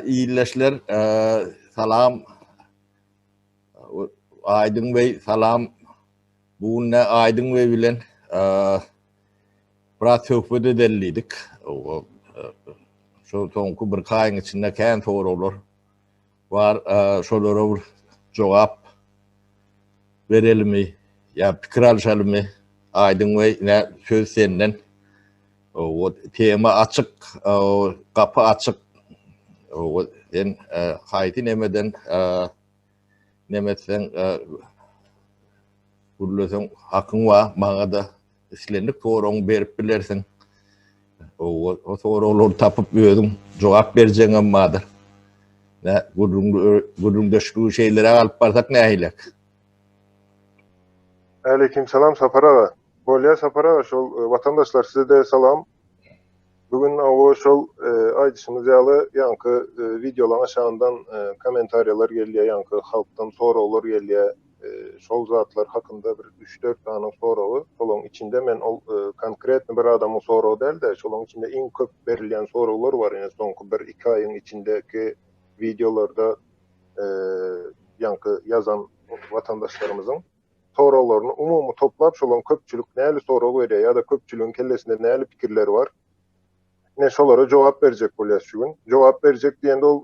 iyileşler. Salam. Aydın Bey salam. Bugün Aydın Bey bilen biraz sohbet edeliydik. Şu sonku bir kayın içinde kendi sorular var. Şolara bir cevap verelim mi? Ya fikir alışalım mı? Aydın Bey ne söz senden? O tema açık, kapı açık. En hayti nemeden nemesen kurulursan hakkın var. Bana da işlendik sorun verip bilirsin. O soruları tapıp verdim. Cevap vereceğim madır. Ne gururun düştüğü şeylere alıp barsak ne aylak? Aleyküm selam Saparava. Bolya Saparava şol vatandaşlar size de salam. Bugün o şol aydışımız yalı yankı videolan aşağından komentaryalar geliyor yankı halktan sorular geliyor. Şol zatlar hakkında bir 3-4 tane soru. Şolun içinde men konkret bir adamın soru değil de şolun içinde en köp verilen sorular var. Yani sonku 1-2 ayın içindeki videolarda yankı yazan vatandaşlarımızın sorularını umumu toplap şolun köpçülük näli soru veriyor ya da köpçülüğün kellesinde näli fikirleri var. Ne şolara cevap verecek bolýar şugün. Cevap verecek diýende ol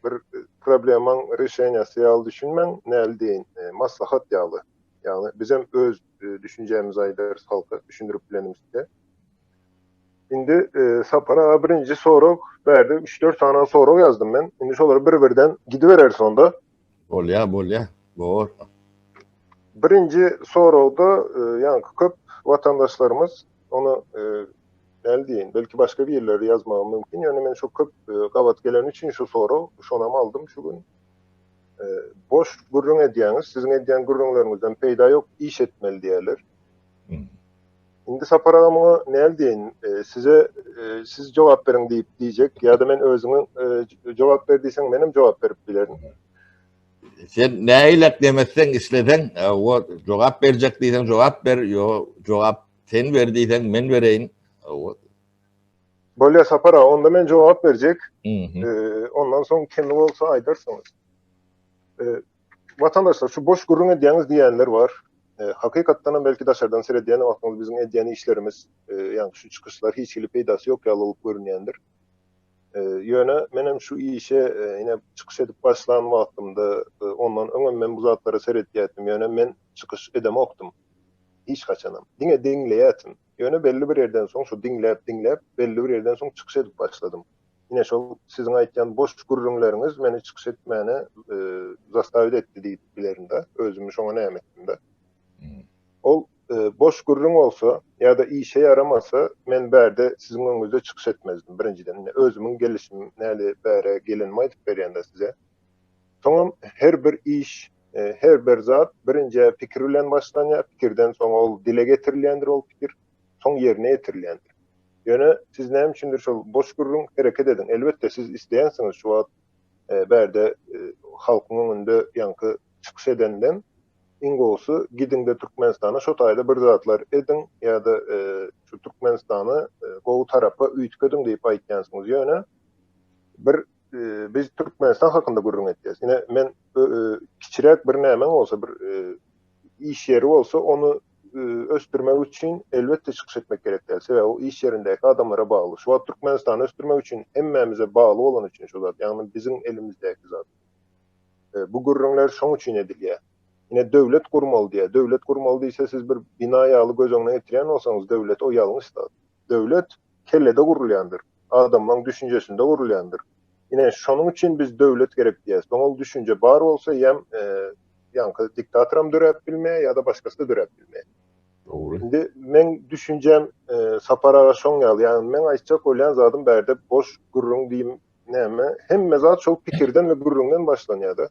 bir problemin reşeňasy ýaly düşünmen näli diýin maslahat ýaly. Yani bizim öz düşünjämiz aýdar halka düşündirip bilenimizde. Indi Sapara birinji soru berdi. 3-4 tane soru yazdım ben. Indi şolary bir-birden gidiverer sonda. Bolya. Doğru. Birinji soruda yani köp vatandaşlarımız onu näli diýin, belki başga bir ýerlere yazmagam mümkin. Yani men şu köp gabat gelen üçin şu soru, şonam aldım şu gün. Boş gurrun edýäňiz, sizin edýän gurrunlaryňyzdan peýda ýok, iş etmeli diýerler. Indi Saparagama näli diýin, size siz jogap beriň diýip diýjek, ýa-da men özüňe jogap berdiýseň menim jogap berip bilerim. Sen näýlek demezsen işlesen, o cevap verecek diýsen cevap ber, yo cevap sen berdiýsen men bereýin. Bolýa Sapara, onda men jogap berjek. Ondan soň kim bolsa aýdarsyňız. Vatandaşlar şu boş gurrun edýäňiz diýenler var. Hakykatdan belki daşardan seredýän wagtymyz bizim edýän işlerimiz, ýani şu çykyşlar hiç hili peýdasy ýok ýaly bolup görünýändir. Ýöne menem şu işe ine çykyş edip başlan wagtymda ondan öňe men bu zatlara seredýätim. Ýöne men çykyş edemokdum. Hiç kaçanam. Dinleýätim. Ýöne belli bir ýerden soň şu dinläp belli bir ýerden soň çykyş edip başladym. Ine şol sizin aýtýan boş gurrunlaryňyz meni çykyş etmäne zastavit etdi diýip bilerimde. Özümü şoňa näme etdim-de. Ol boş gurrun bolsa ýa-da işe yaramasa men berde sizin öňüňizde çykyş etmezdim birinciden. Özümün gelişimi näli bäre gelenimi aýdyp berýände size. Soňam her bir iş, her bir zat birinji pikir bilen başlanýar, pikirden soň ol dile getirilýändir ol pikir, soň ýerine ýetirilýändir. Ýöne siz näme üçindir şol boş gurrun hereket edin. Elbetde siz isleýänsiňiz şu wagt berde halkyň öňünde ýankı çykyş edenden ingolsy gidinde Türkmenistana şo taýda bir zatlar edin ýa-da şu Türkmenistany gowy tarapa üýtgediň diýip aýtýansyňyz. Ýöne bir biz Türkmenistan hakynda gurrun etýäs. Ine men kiçirek bir näme bolsa bir iş ýeri bolsa onu östürmek üçin elbetde çykyş etmek gerek däl. Sebäbi o iş ýerindäki adamlara bagly. Şu wagt Türkmenistany östürmek üçin hemmemize bagly bolan üçin şu zat, ýani bizim elimizdäki zat. Bu gurrunlar şoň üçin edilýär. Ine döwlet gurmaly diýär. Döwlet gurmaly diýse siz bir bina ýaly göz öňüne getirýän bolsaňyz döwlet o ýalňyş da. Döwlet kellede gurulýandyr. Adamlaryň düşünjesinde gurulýandyr. Ine şonuň üçin biz döwlet gerek diýäs. Soňol düşünje bar bolsa ýem ýankı diktatoram dörep bilmeýär ýa-da başgasy da dörep bilmeýär. Doğru. Indi men düşünjem Saparaga şoň ýaly. Ýani men aýtjak bolýan zatym berde boş gurrun diýim näme? Hemme zat şol pikirden we gurrundan başlanýar-da.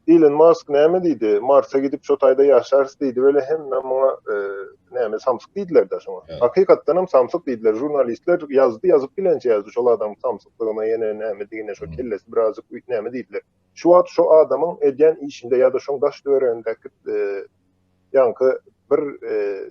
Elon Musk näme diýdi? Marsa gidip şo taýda ýaşarsy diýdi. Böyle hemme muňa näme samsyk diýdiler da şoňa. Hakykatdan hem samsyk diýdiler. Jurnalistler ýazyp bilençe ýazdy şol adam samsyklygyna ýene näme diýene şo kellesi birazcık näme diýdiler. Şu wagt şo adamyň edýän işinde ýa-da şoň daş döwrendäki ýankı bir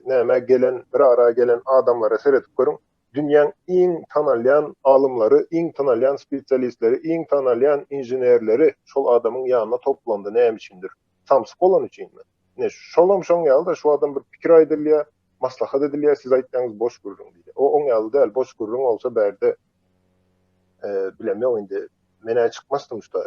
näme gelen, bir ara gelen adamlara seredip görüň. dünyanın iň tanalyan alımlary, iň tanalyan spesialistleri, iň tanalyan injenerleri şol adamyň ýanyna toplandy. Näme üçindir? Samsyk bolan üçinmi? Ne şolam şoň ýalda şu adam bir pikir aýdylýar, maslahat edilýär, siz aýtdyňyz boş gurrun diýdi. O oň ýaly däl, boş gurrun bolsa bärde bilemem indi. Mene çykmasdym usta.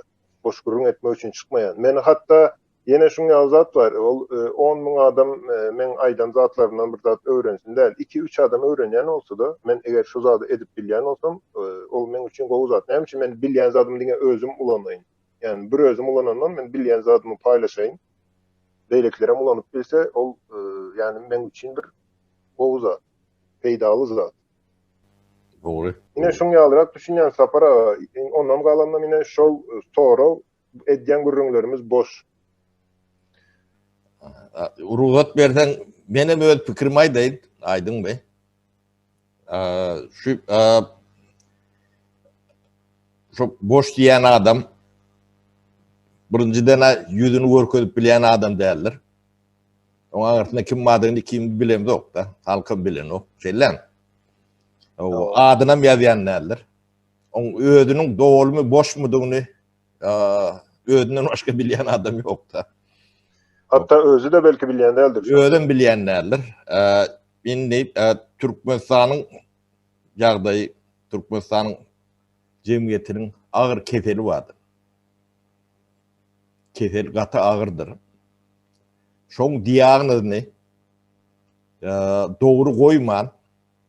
Boş gurrun etmek üçin çykmaýan. Men hatda yine şunu zat var. 10.000 adam men aydan zatlarından bir zat öğrensin değil. 2-3 adam öğrenyen olsa da men eğer şu zatı edip bilýän olsam ol men üçün gowy zat. Näme üçin men bilýän zatymı diňe özüm ulanaýyn. Yani bir özüm ulanandan men bilýän zatymı paýlaşaýyn. Beýleklerem ulanyp bilse ol yani men üçün bir gowy zat. Peýdaly zat. Doğru. Yine şunu ýalyrak düşünýän sapara ondan galandan yine şol soraw edýän gurrunlarymız boş. Ruhat bersen benim öz pikrim aýdaýyn, Aydın Bey. Şu boş diýen adam birinjiden ýüzüni görkezip bilýän adam däldir. Oňa arasynda kim madyny kim bilemzok da, halkym bilen o. Şeýlen. O adynam ýazýan däldir. Oň özüniň dogulmy boşmudygyny özünden başga bilýän adam ýok da. Hatta özü de belki bilýän däldir. Özüm bilýänlerdir. Indi Türkmenistanyň ýagdaýy, Türkmenistanyň jemgyýetiniň agyr keseli bardyr. Kesel gaty agyrdyr. Şoň diagnozyny dogry goýman,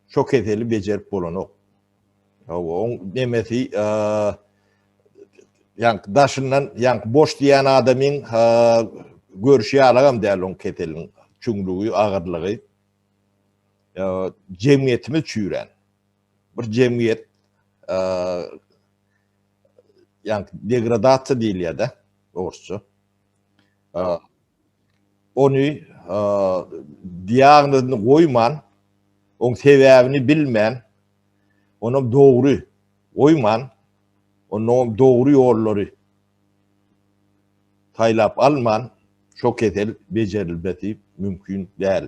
şo keseli bejerip bolanok. Oň nemesi ýanky daşyndan, ýanky boş diýen adamyň görüşe alagam däl on ketelin çüňlügi, agyrlygy. Jemgyýetimiz çüýren. Bir jemgyýet ýanky degradasiýa diýilýär da, doğrusu. Onu diagnozyny goýman, oň sebäbini bilmän, onu dogry goýman, onu dogry ýollary taýlap alman, şo kesel bejerilmesi mümkin däl.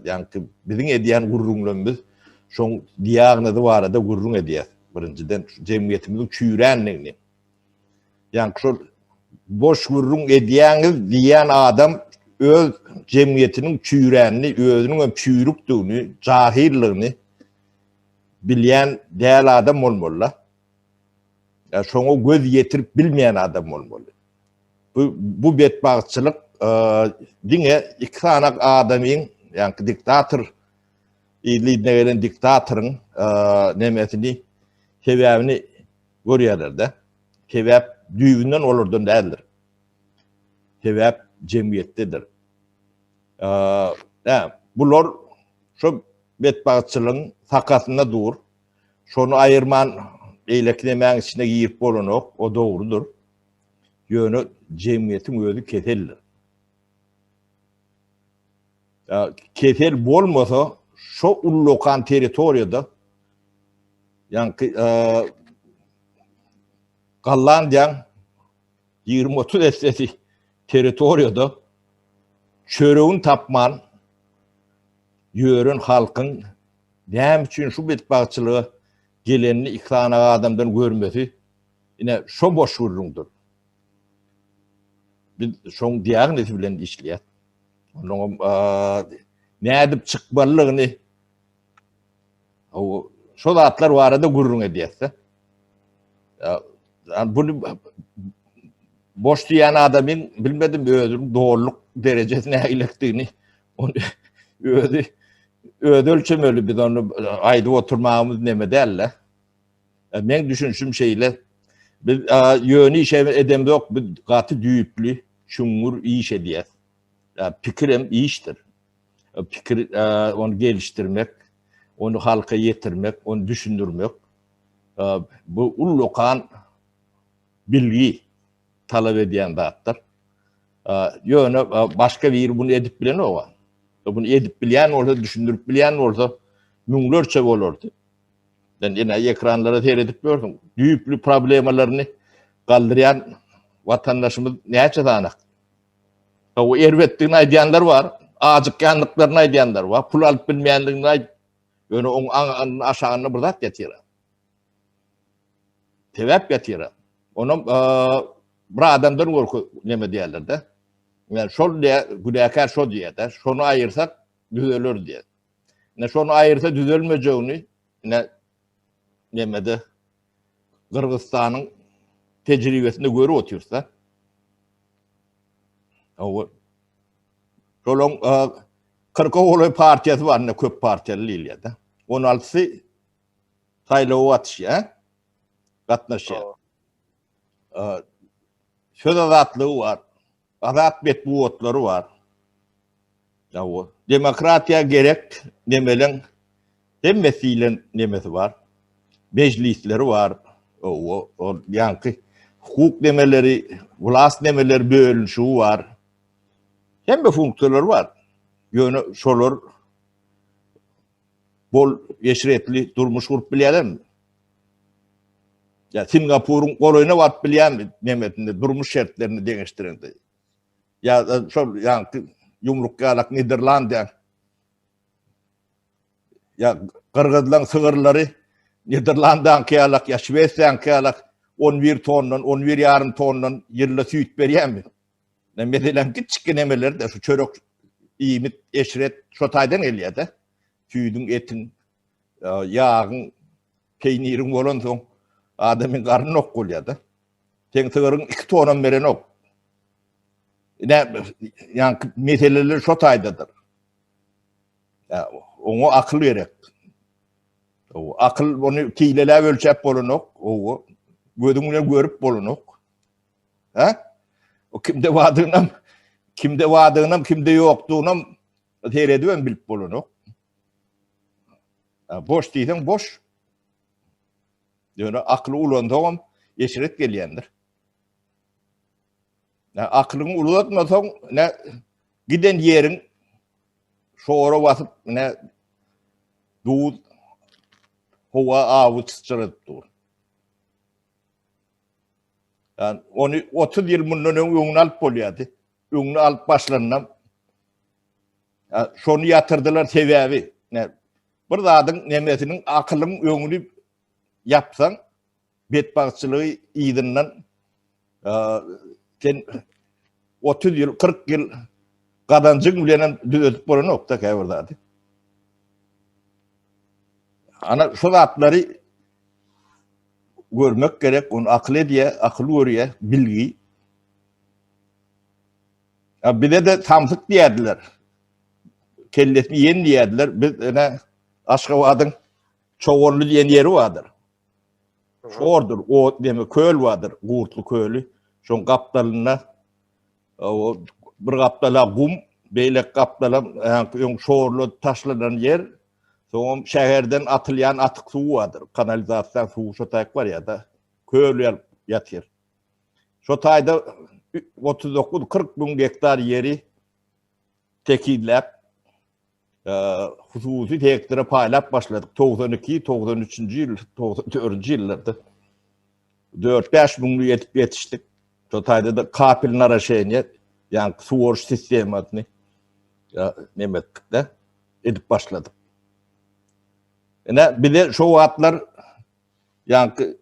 Ýanky biziň edýän gurrunlarymyz şoň diagnozy barada gurrun edýär. Birinciden jemgyýetimiziň çüýrenligini. Ýanky şol boş gurrun edýäňiz diýen adam öz jemgyýetiniň çüýrenini, özüniň çüýrükdigini, jahilligini bilýän däl adam bolmaly. Şoňa göz ýetirip bilmeýän adam bolmaly. Bu betbagçylyk diňe iki sanak adamyň, ýanky diktator ýylyna gelen diktatoryň nemesini, sebäbini görýärler de. Sebäp düýbünden olardan däldir. Sebäp jemgyýetdedir. Bular şo betbagçylygyň sakatyna dur. Şonu aýyrman eýleklemäň içine girip bolanok, o dogrudur. Ýöne jemgyýetiň özü keseldir. Kesel bolmasa şo ullokan territoriýada ýanky Gallandiýaň 20-30 esesi territoriýada çöregin tapman ýören halkyň näme üçin şu betbagçylygy gelenini ikrana adamdan görmesi ine şo boş gurrundur. Biz şoň diagnozy bilen işleýär. Onuň nädip çykmalygyny o şo zatlar barada gurrun edýärse. Bunu boş diýen adamyň bilmedim özüniň doğruluk derejesine ilekdigini onu özü ölçemeli biz onu aýdyp oturmagymyz neme däl. Men düşünşüm şeýle biz ýöni iş edemzok, biz gaty düýüpli, çuňur iş edýär. Pikirim işdir. Pikir onu geliştirmek, onu halka yetirmek, onu düşündürmek. Bu ullokan bilgi talep edýän zatlar. Ýöne başga bir bunu edip bilen owa. Bunu edip bilýän bolsa, düşündürip bilýän bolsa müňlerçe bolardy. Ben ýene ekranlara seyredip gördüm. Düýüpli problemlaryny galdyrýan watandaşymyz näçe sanak. O erwetdigini aýdýanlar bar, ajykýanlyklaryny aýdýanlar bar, pul alyp bilmeýänligini Ýöne oň aşagyny bir zat getirir. Tebep getirir. Onun bir adamdan gorku neme diýerler-de. Yani şol diye günahkar şol diýer-de. Şonu aýyrsak düzelir diýer. Ne şonu aýyrsa düzelmejegini ne nemede Kırgızstanyň tejribesinde görüp otursa o şolun 40 oğlu partiyası var, ne köp partiyeli iliyede. 16'sı saylağı atışya, katnaşya. Söz azatlığı var, azat metbuatları var. Demokratiya gerek nemelen, demmesiyle nemesi var. Meclisleri var. O yankı hukuk demeleri, vlast demeleri bölünüşü var. Hem de funksiyonları var. Yönü şolar bol yeşretli durmuş kurup bilýärler mi? Ya Singapur'un goloyuna wat bilýär mi? Nemetinde durmuş şertlerini deňeştirende. Ya şol yankı yumruk galak Niderlandiýa. Ya Kırgızlaryň sığırlary Niderlandiýan kälak ya Şweýçarýan kälak 11 tondan 11,5 tondan ýyrla süýt berýär mi? Ne meselen kiçik nemeler de şu çörek iýmit eşret şo taýdan gelýär-de. Süýdüň etin, ýagyň, peýniriň bolan soň adamyň garny ok bolýar-da. Teň sığırın 2 tondan beren ok. Yani meseleler şo taýdadyr. Ya oňa akyl berek. O akyl onu kiýleläp ölçäp bolan ok. O gözüňle görüp bolan ok. Ha? O kimde wadygnam, kimde ýokdugnam teredibem bilip bolan ok. Boş diýsen boş. Ýöne akly ulandagam eşret gelýändir. Aklyňy ulatmasaň ne giden ýeriň şoora basyp ne duz howa awut çyrypdyr. Yani onu 30 ýyl mundan öňüne alyp bolýardy. Öňüne alyp başlanam. Şonu ýatyrdylar sebäbi. Ne bir zadyň nemesiniň akylyň öňüni yapsaň betbagçylygy ýygynyň sen 30 ýyl 40 ýyl gadanjyň bilen düzeltip bolan nokta käbirdi. Ana şu zatlary görmek gerek, onu akıl ediye, akıl görüye, bilgi. Ya bir de tamsyk diýerdiler. Kellesini yen diýerdiler. Biz ene Aşgabat'ın Çoğorlu diýen ýeri vardır. Çoğordur, o deme köl vardır, Gurtlu kölü. Şon gapdalyna o bir gapdala gum, beýlek gapdala ýöň şoğorlu taşlanan yer. Soňam şäherden atylýan atyk suw vardır. Kanalizasiýa suw şo taýak bar ýa-da köl ýatyr. Şo taýda 39-40 bin hektar ýeri tekilläp hususy teklere paýlap başladyk. 92-93-nji ýyl, 94-nji ýyllarda 4-5 binli ýetip ýetişdik. Şo taýda da kapilin araşeýine, ýani suwar sistematyny nemetdikde edip başladyk. Bir de şo wagtlar ýani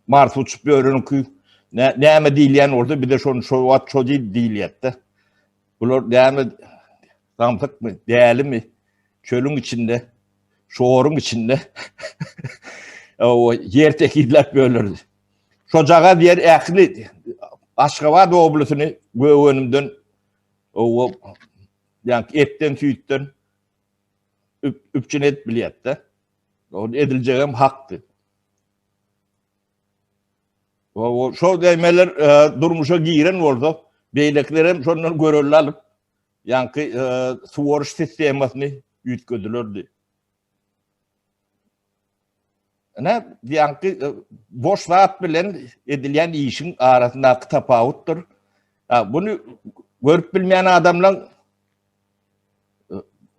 Mars uçup ýörünki näme diýilýän orada bir de şo wagt şo diýilýär-de. Bular näme tamsyk mı, değerli mi? Çölün içinde, şoorun içinde o yer tekidler bölürdü. Şocağa diğer ähli Aşgabat oblusyny göwönümden o yani etten süýtten üpçün et bilýär-de. O ediljegem hakdy. O şo deýmeler durmuşa giren bolsa, beýlekler hem şondan görelli alyp yankı suwar sistemasyny ýütgedilerdi. Ne yankı boş wagt bilen edilýän işin arasyndaky tapawutdyr. Bunu görüp bilmeýän adamlaryň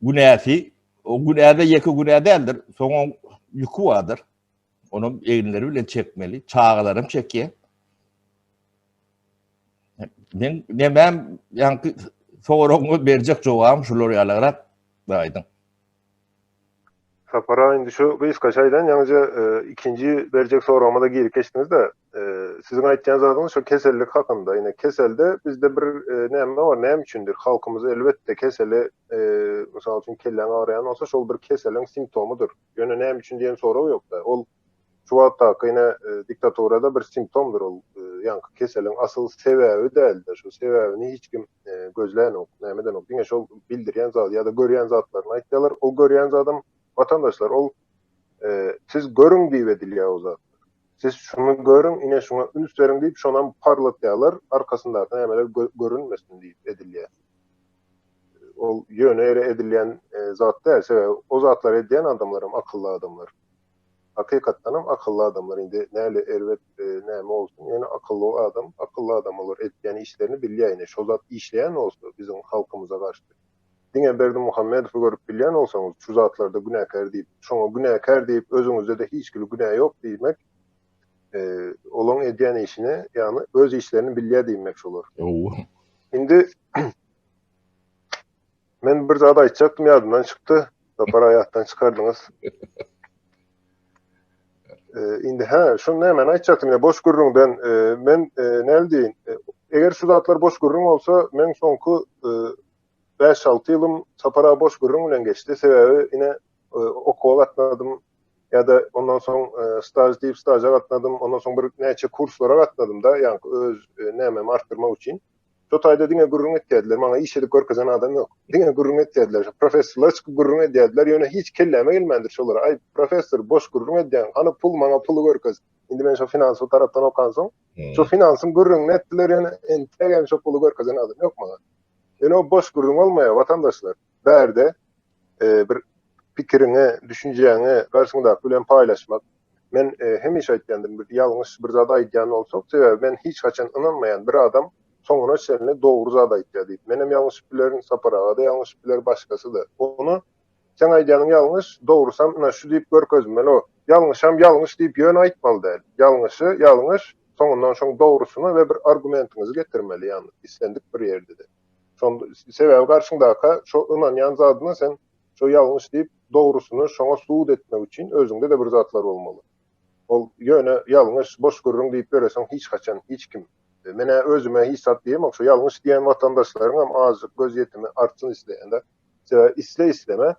günäsi, o günäde ýeki günä däldir, soňa ýükü bardyr. Onu eginleri bilen çekmeli, çağalarım çekýär. Ben yankı soňraňy berjek jogam şular ýalarak daýdym. Sapara indi şu Gıyskaç aydan yalnızca ikinci verecek soramada geri geçtiniz de sizin aytýan zatınız şu kesellik hakynda. Yine keselde bizde bir näme var, näme üçindir? Halkymyz elbette keseli mysal üçin kellen ağrıyan olsa şol bir keselin simptomudur. Ýöne näme üçin diýen soraw ýok da. Ol şu wagtda yine diktatorada bir simptomdur ol. Yani keselin asıl sebäbi däldir. Şu sebäbini hiç kim gözläň nämeden ok. Diňe şol bildirýän zat ýa-da görýän zatlaryny aýtdylar. O görýän zatym vatandaşlar ol siz görün diýip edilýär o zat. Siz şunu görün, ine şuna üns verin diýip şondan parlatýarlar, arkasynda nämeler görünmesin diýip edilýär. Ol ýöne ere edilýän zat däl, o zatlar edýän adamlarym akylly adamlar. Hakykatdanam akylly adamlar. Indi näle elbet näme bolsun, ýöne akylly adam olur. Etýän işlerini bilýär. Ine şo zat işleýän bolsa bizim halkymyza garşy. Diňe Berdi Muhammedowy görüp bilýän bolsaňyz, şu zatlarda günäkär diýip, şoňa günäkär diýip özüňizde hiç kim günä ýok diýmek, olaň edýän işini, ýani öz işlerini bilýär diýmek şolar. Indi men bir zat aýtjakdym, ýadymdan çykdy. Sapara aýatdan çykardyňız. Indi şu näme aýtjakdym, boş gürrüňden men näme diýin? Eger şu zatlar boş gürrüň bolsa, men soňky 5-6 ýylym Sapara boş gürrüň bilen geçdi. Sebäbi ine okuwa gatnadym ýa-da ondan soň staj diýip staja gatnadym, ondan soň bir näçe kurslara gatnadym da, ýani öz nämemi artdyrmak üçin. Şo taýda diňe gürrüň etdiler, maňa iş edip görkezen adam ýok. Diňe gürrüň etdiler, professorlar çykyp gürrüň eddiler, ýöne hiç kelleme gelmendir şolara. Ay professor boş gürrüň edýän, hany pul maňa puly görkez. Indi men şo finansy tarapdan okansam, şo finansym gürrüň etdiler, ýöne entegem şo puly görkezen adam ýok maňa. Ýöne o boş gürrüň bolmaýar vatandaşlar. Bärde bir pikirini, düşünjäňi garşyňda bilen paýlaşmak. Men hemişe aýtdym, bir ýalňyş bir zat aýtýan bolsak, sebäbi men hiç haçan inanmaýan bir adam soňuna şeýle dogry zat aýtýar diýip. Menem ýalňyş bilerin Saparaga da, ýalňyş biler başgasy da. Onu sen aýdýanyň ýalňyş, dogrusam ina şu diýip görkezmeli o. Ýalňyşam ýalňyş diýip ýön aýtmaly däl. Ýalňyşy ýalňyş, soňundan şoň dogrusyny we bir argumentiňizi getirmeli ýani istendik bir ýerde de. Şonda sebäbi garşyňdaky şo inanýan zadyna sen şo ýalňyş diýip dogrusyny şoňa suwut etmek üçin özüňde de bir zatlar bolmaly. Ol ýöne ýalňyş boş görüň diýip bereseň hiç haçan hiç kim mene özüme hisat diýem, şo ýalňyş diýen watandaşlaryň hem azyk göz ýetimi artsyn isleýände. İsleme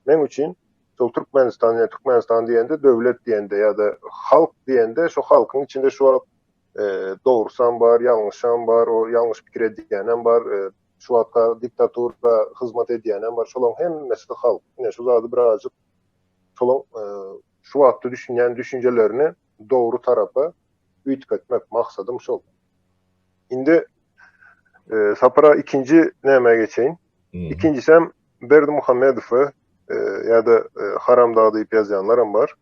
men üçin şol Türkmenistan diýende, döwlet diýende ýa-da halk diýende şo halkyň içinde şu dogrusam bar, ýalňyşam bar, o ýalňyş pikir edýänem bar, şu wagtda diktatura hyzmat edýänem bar. Şolaň hemmesi halk. Ine şu zady birazjyk şolaň şu wagtda düşünýän düşünjelerini dogry tarapa üýtgetmek maksadym şol. Indi Sapara ikinci näme geçeýin. İkincisi hem Berdi Muhammedowy ýa-da Haram Dağı diýip ýazýanlar bar.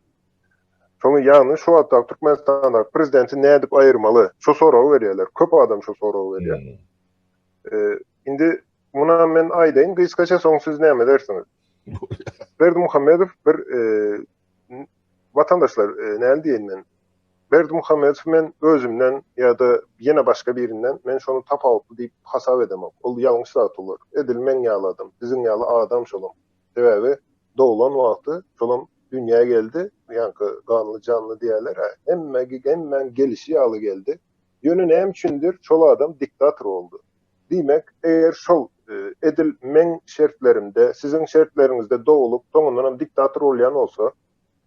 Şoňa ýani şu wagtda Türkmenistanda prezidenti nädip aýyrmaly? Şo sorawy berýärler. Köp adam şo sorawy berýär. Indi buna men aýdaýyn, gysgaça soň siz näme dersiňiz? Berdi Muhammedow bir vatandaşlar näme diýen men? Berdi Muhammedow men özümden ýa-da ýene başga birinden men şonu tapawutly diýip hasap edemem. Ol ýalňyş zat bolar. Edilmen ýaly adam, bizim ýaly adam şolam. Sebäbi doğulan wagty şolam dünýäge geldi. Ýani ganly canly diýerler. Hemmen gelişi ýaly geldi. Ýöne näme üçindir? Şol adam diktator boldy. Diýmek, eger şol edilmen şertlerimde, sizin şertleriňizde doğulup, soňundan diktator bolýan bolsa,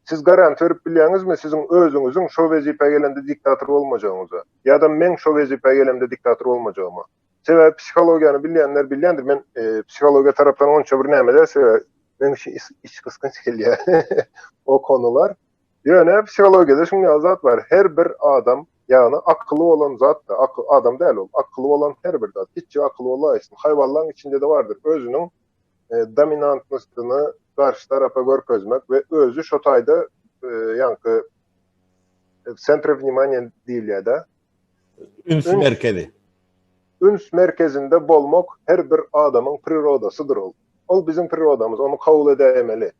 siz garant berip bilýäňizmi sizin özüňiziň şo wezipe gelende diktator bolmajagyňyza? Ýa-da men şo wezipe gelemde diktator bolmajagyma? Sebäbi psihologiýany bilýänler bilýändir. Men psihologiýa tarapdan onça bir näme derse, men iç kyskanç gelýär. O konular. Ýöne psihologiýada şuňa zat bar. Her bir adam, ýani akylly bolan zat da, adam däl ol. Akylly bolan her bir zat. Hiç akylly bolaýsyn. Haýwanlaryň içinde de bardyr. Özüniň dominantlygyny garşy tarapa görkezmek we özü şo taýda ýani centre внимания diýilýär da. Üns merkezi. Üns merkezinde bolmak her bir adamın prirodasydyr ol. Ol bizim prirodamız, onu kabul edemeli.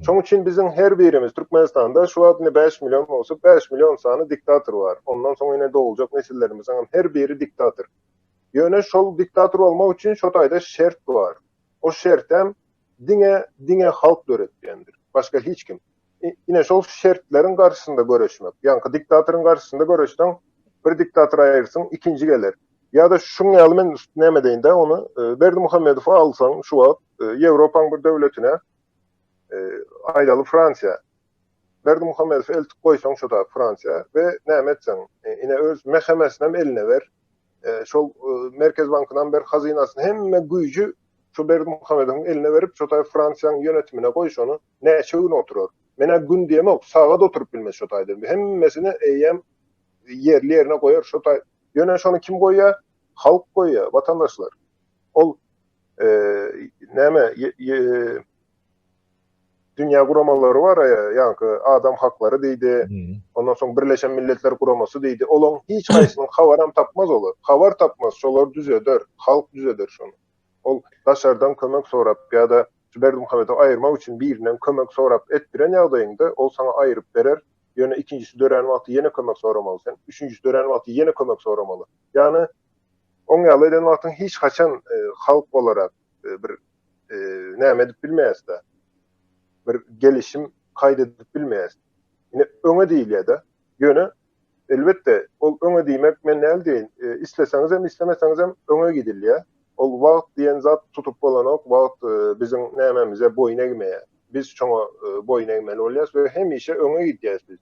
Şoň üçin bizim her birimiz Türkmenistanda şu wagtda 5 milyon bolsa 5 milyon sany diktator bar. Ondan soň ine doğuljak nesillerimizin her biri diktator. Ýöne şol diktator bolmak üçin şo taýda şert bar. O şert hem diňe halk döretýändir. başka hiç kim. Yine şol şertlerin karşısında görüşmek. Yani diktatörün karşısında görüşten bir diktatör ayırsın, ikinci gelir. Ya da şunu yalı men üstüne deyin de onu Berdimuhamedov'u alsan şu an Avrupa'nın bir devletine aydalı Fransa. Berdimuhamedov'u eltip koysan şu da Fransa ve ne etsen yine öz mehemesine eline ver. Şol Merkez Bankı'ndan ber hazinasını hemme gücü şu Berdimuhamedov'un eline verip şu da Fransa'nın yönetimine koy şunu ne gün oturur. Mena gün diyemek sağa da oturup bilmez şu taydı. Hemmesini eyyem yerli yerine koyar şu tay. Yöne şunu kim koyuyor? Halk koyuyor, vatandaşlar. Ol neme dünya kuramaları var ya, yani adam hakları deydi. Ondan sonra Birleşen Milletler kuraması deydi. Olan hiç kaysının havaram tapmaz olur. Havar tapmaz. Şolar düz eder. Halk düz eder şunu. Ol dışarıdan kömek sorap ya da Berdimuhamedov'u ayırmak için birinden kömek sorap ettiren yağdayında ol sana ayırıp verer. Yöne ikincisi dören vakti yine kömek soramalı sen. Üçüncüsü dören vakti yine kömek soramalı. Yani on yalı eden vaktin hiç kaçan halk olarak bir ne edip bilmeyiz de bir gelişim kaydedip bilmeyiz. Yine öne değil ya da yöne elbette ol öne demek men el değil. İsteseniz hem istemeseniz hem öne gidiliyor. Ol vakt diyen zat tutup bolanok vakt bizim nememize boyun eğmeye. Biz çoğu boyun eğmeli oluyoruz ve hem işe öne gideceğiz biz.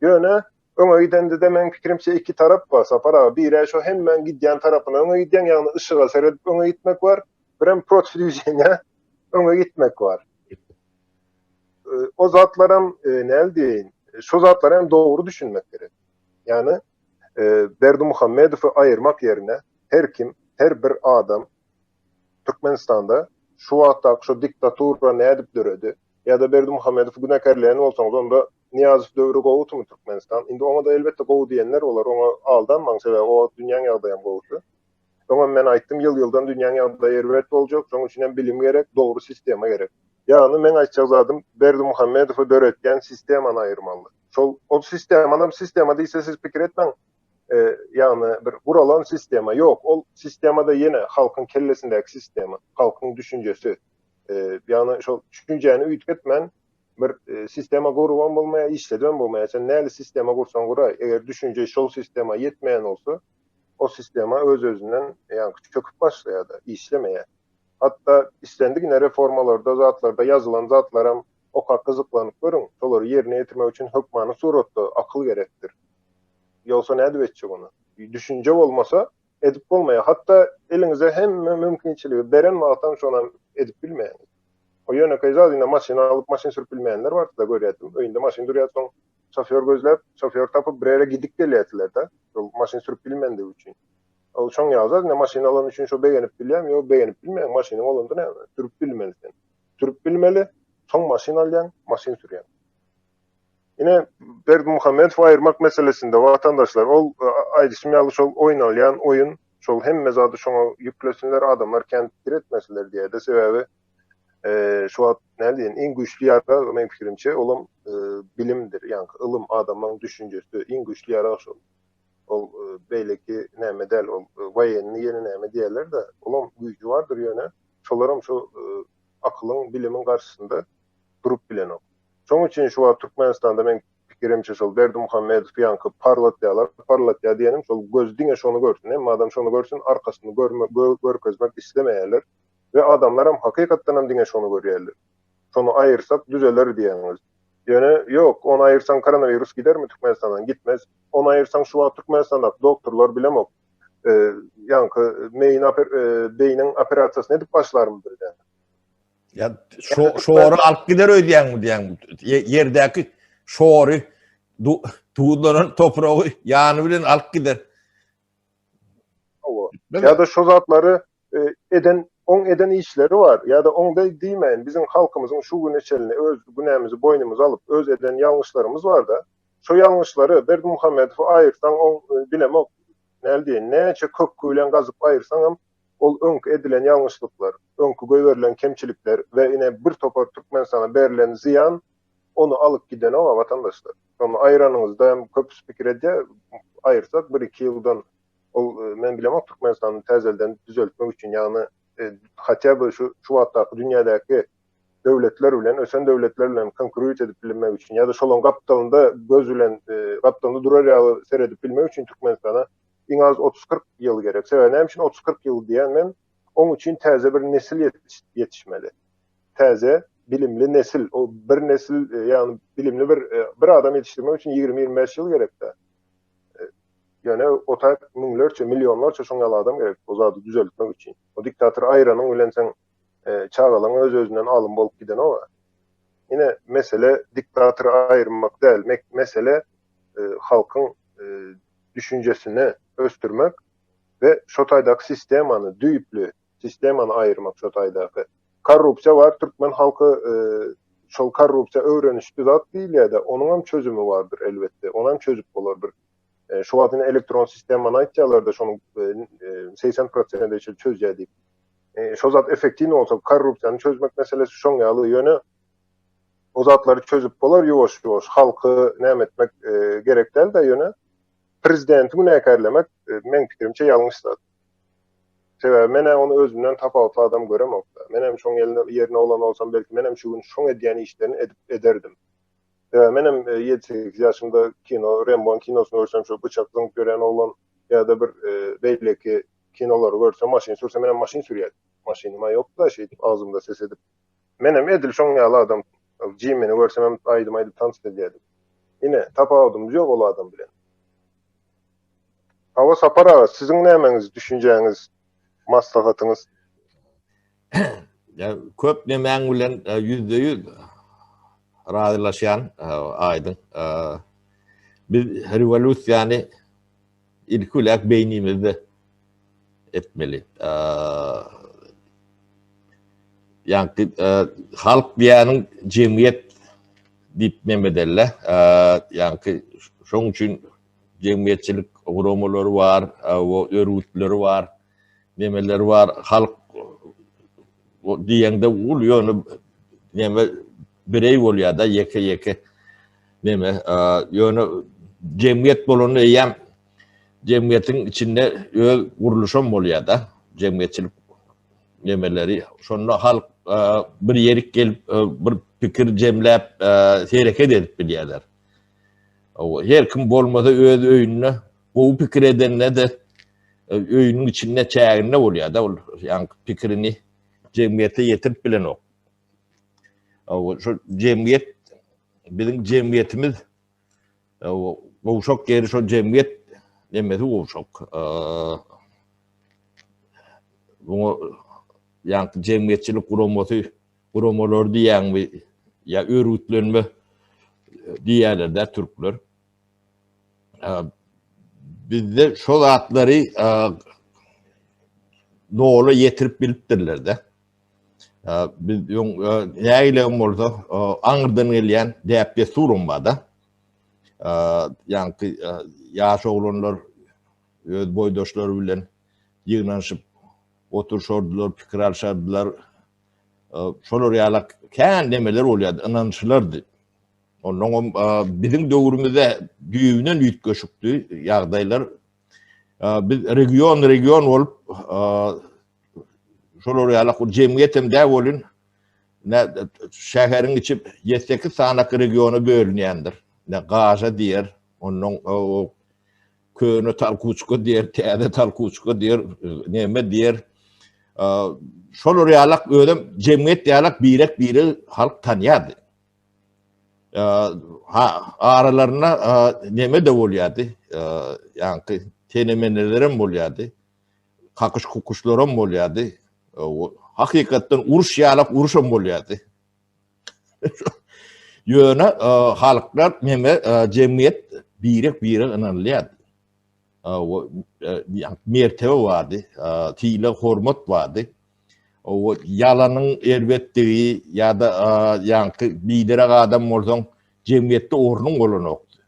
Yöne öne giden de men fikrimce iki taraf var Safar biri şu hemen giden tarafına öne giden yani ışığa seyredip öne gitmek var. Bir hem prosedürüne öne gitmek var. O zatlarım ne diyeyim? Şu zatlarım doğru düşünmek gerek. Yani Berdimuhamedov'u ayırmak yerine her kim, her bir adam Türkmenistan'da şu hatta şu diktatura ne edip döredi ya da Berdimuhamedov günekerlerini olsanız onda Niyazov dövrü kovutu mu Türkmenistan? Şimdi ona da elbette kovu diyenler olur. Ona aldanman sebep o dünyanın yağdayan kovutu. Ama ben aytdım yıldan dünyanın yağda elbette olacak. Onun için bilim gerek, doğru sisteme gerek. Yani ben aytacağım Berdimuhamedov'u döretken sisteman ayırmalı. O sistem, adam sistema değilse siz fikir etmen. Yani bir buralan sistema yok. O sistemada yine halkın kellesindeki sistema, halkın düşüncesi. Yani şu düşünceni üyütketmen bir sistema kurulan bulmaya, işleden bulmaya. Sen neyle sistema kursan kuray. Eğer düşünce şol sistema yetmeyen olsa o sistema öz özünden yani çöküp başlaya da işlemeye. Hatta istendik yine reformalarda, zatlarda yazılan zatlara o kadar kızıklanıp görün. Soları yerine getirmek için hükmanı suratlı, akıl gerektir. Yoksa ne edecek onu? Düşünce olmasa edip olmaya. Hatta elinize hem mümkünçiliği beren vaatan şuna edip bilmeyen. O yöne kayza yine maşını alıp maşın sürüp bilmeyenler var da görüyordum. Öyle maşın duruyor son şoför gözlep, şoför tapıp bir yere gidip geliyorlar da. Maşın sürüp bilmendiği için. O çoğun yazar ne maşını alan için şu beğenip bilmem yok beğenip bilmeyen maşının olundu ne? Sürüp bilmelisin. Sürüp bilmeli, son maşın alayan, maşın sürüyen. Yine Berdimuhamedov'u ayırmak meselesinde vatandaşlar ol aydısım yanlış oynayan oyun şol hem mezadı şuna yüklesinler adamlar kendi etmesinler diye de sebebi şu an ne diyeyim en güçlü yara benim fikrimce olan bilimdir. Yani ılım adamın düşüncesi en güçlü yara şol. O belki ne medel o vayenli yeni ne diyorlar da olan gücü vardır yöne. Şolarım şu akılın bilimin karşısında durup bilen o. Şoň üçin şu wagt Türkmenistan'da men pikirimçe şol Berdimuhamedov ýanky parlatýarlar, parlatýar diýenim şol gözdiňe şonu görsün. Hem adam şonu görsün, arkasyny görkezmek islemeýärler we adamlar hem hakykatdan hem diňe şonu görýärler. Şonu aýyrsak düzeler diýeniz. Ýöne ýok, onu aýyrsaň koronavirus gider mi Türkmenistandan? Gitmez. Onu aýyrsaň şu wagt Türkmenistan'da doktorlar bilemok. Ýanky beýniň operasiýasyny edip başlarmydır diýen. Ya şoğru alıp gider ödeyen mi diyen yerdeki şoğru tuğların toprağı yani bilen alıp gider. Ya da şu zatları eden işleri var ya da on da değmeyin bizim halkımızın şu gün içerisinde öz günahımızı boynumuza alıp öz eden yanlışlarımız var da şu yanlışları Berdimuhamedov'u ayırsan on bilemem ne diye neçe kökküyle gazıp ayırsan ol önkü edilen yanlışlıklar, önkü verilen kemçilikler ve yine bir topar Türkmenistan'a verilen ziyan onu alıp giden o vatandaşlar. Onu ayıranınızda hem köp spikir ediyor, ayırsak 1-2 yıldan men bilemem Türkmenistan'ı tezelden düzeltmek için yani hatta şu hatta dünyadaki döwletler bilen, ösen döwletler bilen konkurrent edip bilmek üçin ýa-da şolon gapdalynda göz bilen gapdalynda durar ýaly seredip bilmek üçin Türkmenistana iň az 30-40 ýyl gerek. Sebäbi näme üçin 30-40 ýyl diýen men oň üçin täze bir nesil yetişmeli. Täze bilimli nesil, o bir nesil ýani bilimli bir adam yetişdirmek üçin 20-25 ýyl gerek-de. Yani otak müňlerçe, milyonlarça şoňal adam gerek o zady düzeltmek üçin. O diktator aýranyň bilen sen çağalaň öz-özünden alym bolup giden o. Yine mesele diktator aýyrmak däl, mesele halkyň düşünjesini östürmek ve şotaýdaky sistemany, düýüplü sistemany aýyrmak şotaýdaky. Korrupsiýa var, türkmen halky şol korrupsiýa öwrenişli zat diýil ýa-da onuň hem çözümü bardyr elbetde. Onu hem çözüp bolar bir. Şu adını elektron sistemany aýtýarlar da şonu 80% için çözýär diýip. Şu zat efektiw bolsa korrupsiýany çözmek meselesi şoň ýaly ýöne o zatlary çözüp bolar ýoş-ýoş halky näme etmek gerek däl da ýöne prezidenti münäkerlemek men pikirimçe ýalňyş zat. Sebäbi men onu özümden tapawutly adam göremok. Men hem şoň ýerine olan olsam belki men hem şu gün şoň edýän işlerini ederdim. Menem 7-8 yaşımda Rambo'nun kinosunu görsem şu bıçaklanıp gören olan ya da bir beyleki kinoları görsem maşin sürsem menem maşin sürýärdim. Maşinima yok da ağzımda ses edip. Menem edil şoň ýaly adam Jimmy'ni görsem hem aýdym tans edýärdim. Yine tapawudymyz ýok ol adam bilen. Hawa Sapar ağa, siziň nämeňiz, düşünjeňiz, maslahatyňyz? Ya köp nemäň bilen %100 radylaşýan aýdyň. Biz revolúsiýany ilk ulak beýnimizde etmeli. Yani halk diýäniň jemgyýet diýip memedelle. Yani şoň üçin jemgyýetçilik guramaları var, örgütleri var, nemeleri var. Halk diýende ul ýöne neme birey bolýar da ýeke neme ýöne jemgyýet bolany ýam jemgyýetiň içinde guruluşam bolýar da jemgyýetçilik nemeleri. Şonda halk bir ýerik gelip bir pikir jemläp hereket edip bilýärler. Her kim bolmasa öz öýüne bu pikir edenne de öýüniň içinde çäginde bolýar da ol ýani pikirini jemgyýete ýetirip bilen ok. Şu jemgyýet biziň jemgyýetimiz gowşak geri şu jemgyýet nemesi gowşak. Bunu ýani jemgyýetçilik guramalar diýen ýa örgütlenme diýerler de türkler. Bizde şol atlary doğru yetirip bilipdirler de. Biz nägilem bolsa aňyrdan gelýän däpde surunmada. Yani ýaş oglanlar öz boýdaşlary bilen ýygnanyşyp oturşardylar, pikir alşardylar. Şolar ýaly kän nemeler bolýardy, inançlardy. Onuň biziň döwrümizde düýünden ýetgeşikdi ýagdaýlar. Biz region bolup şolar ýaly jemgyýetem däp bolun şäheriň içi 7-8 sanaky regiona bölünýändir. Gaza diýer, onuň köne talkuçka diýer, täze talkuçka diýer, neme diýer. Şolar ýaly ödem jemgyýet ýaly biri halk tanýardy. Aralarına neme de bolýardy, ýani tenemenelerim bolýardy, kakyş kukuşlaram bolýardy. Hakykatdan uruş ýalyp uruşam bolýardy. Ýöne halklar neme jemgyýet biri analýardy. Mertebe bardy, tiýle hormat bardy. O ýalanyň elbetdigi ýa-da ýani liderek adam bolsaň jemgyýetde ornuň bolanokdy.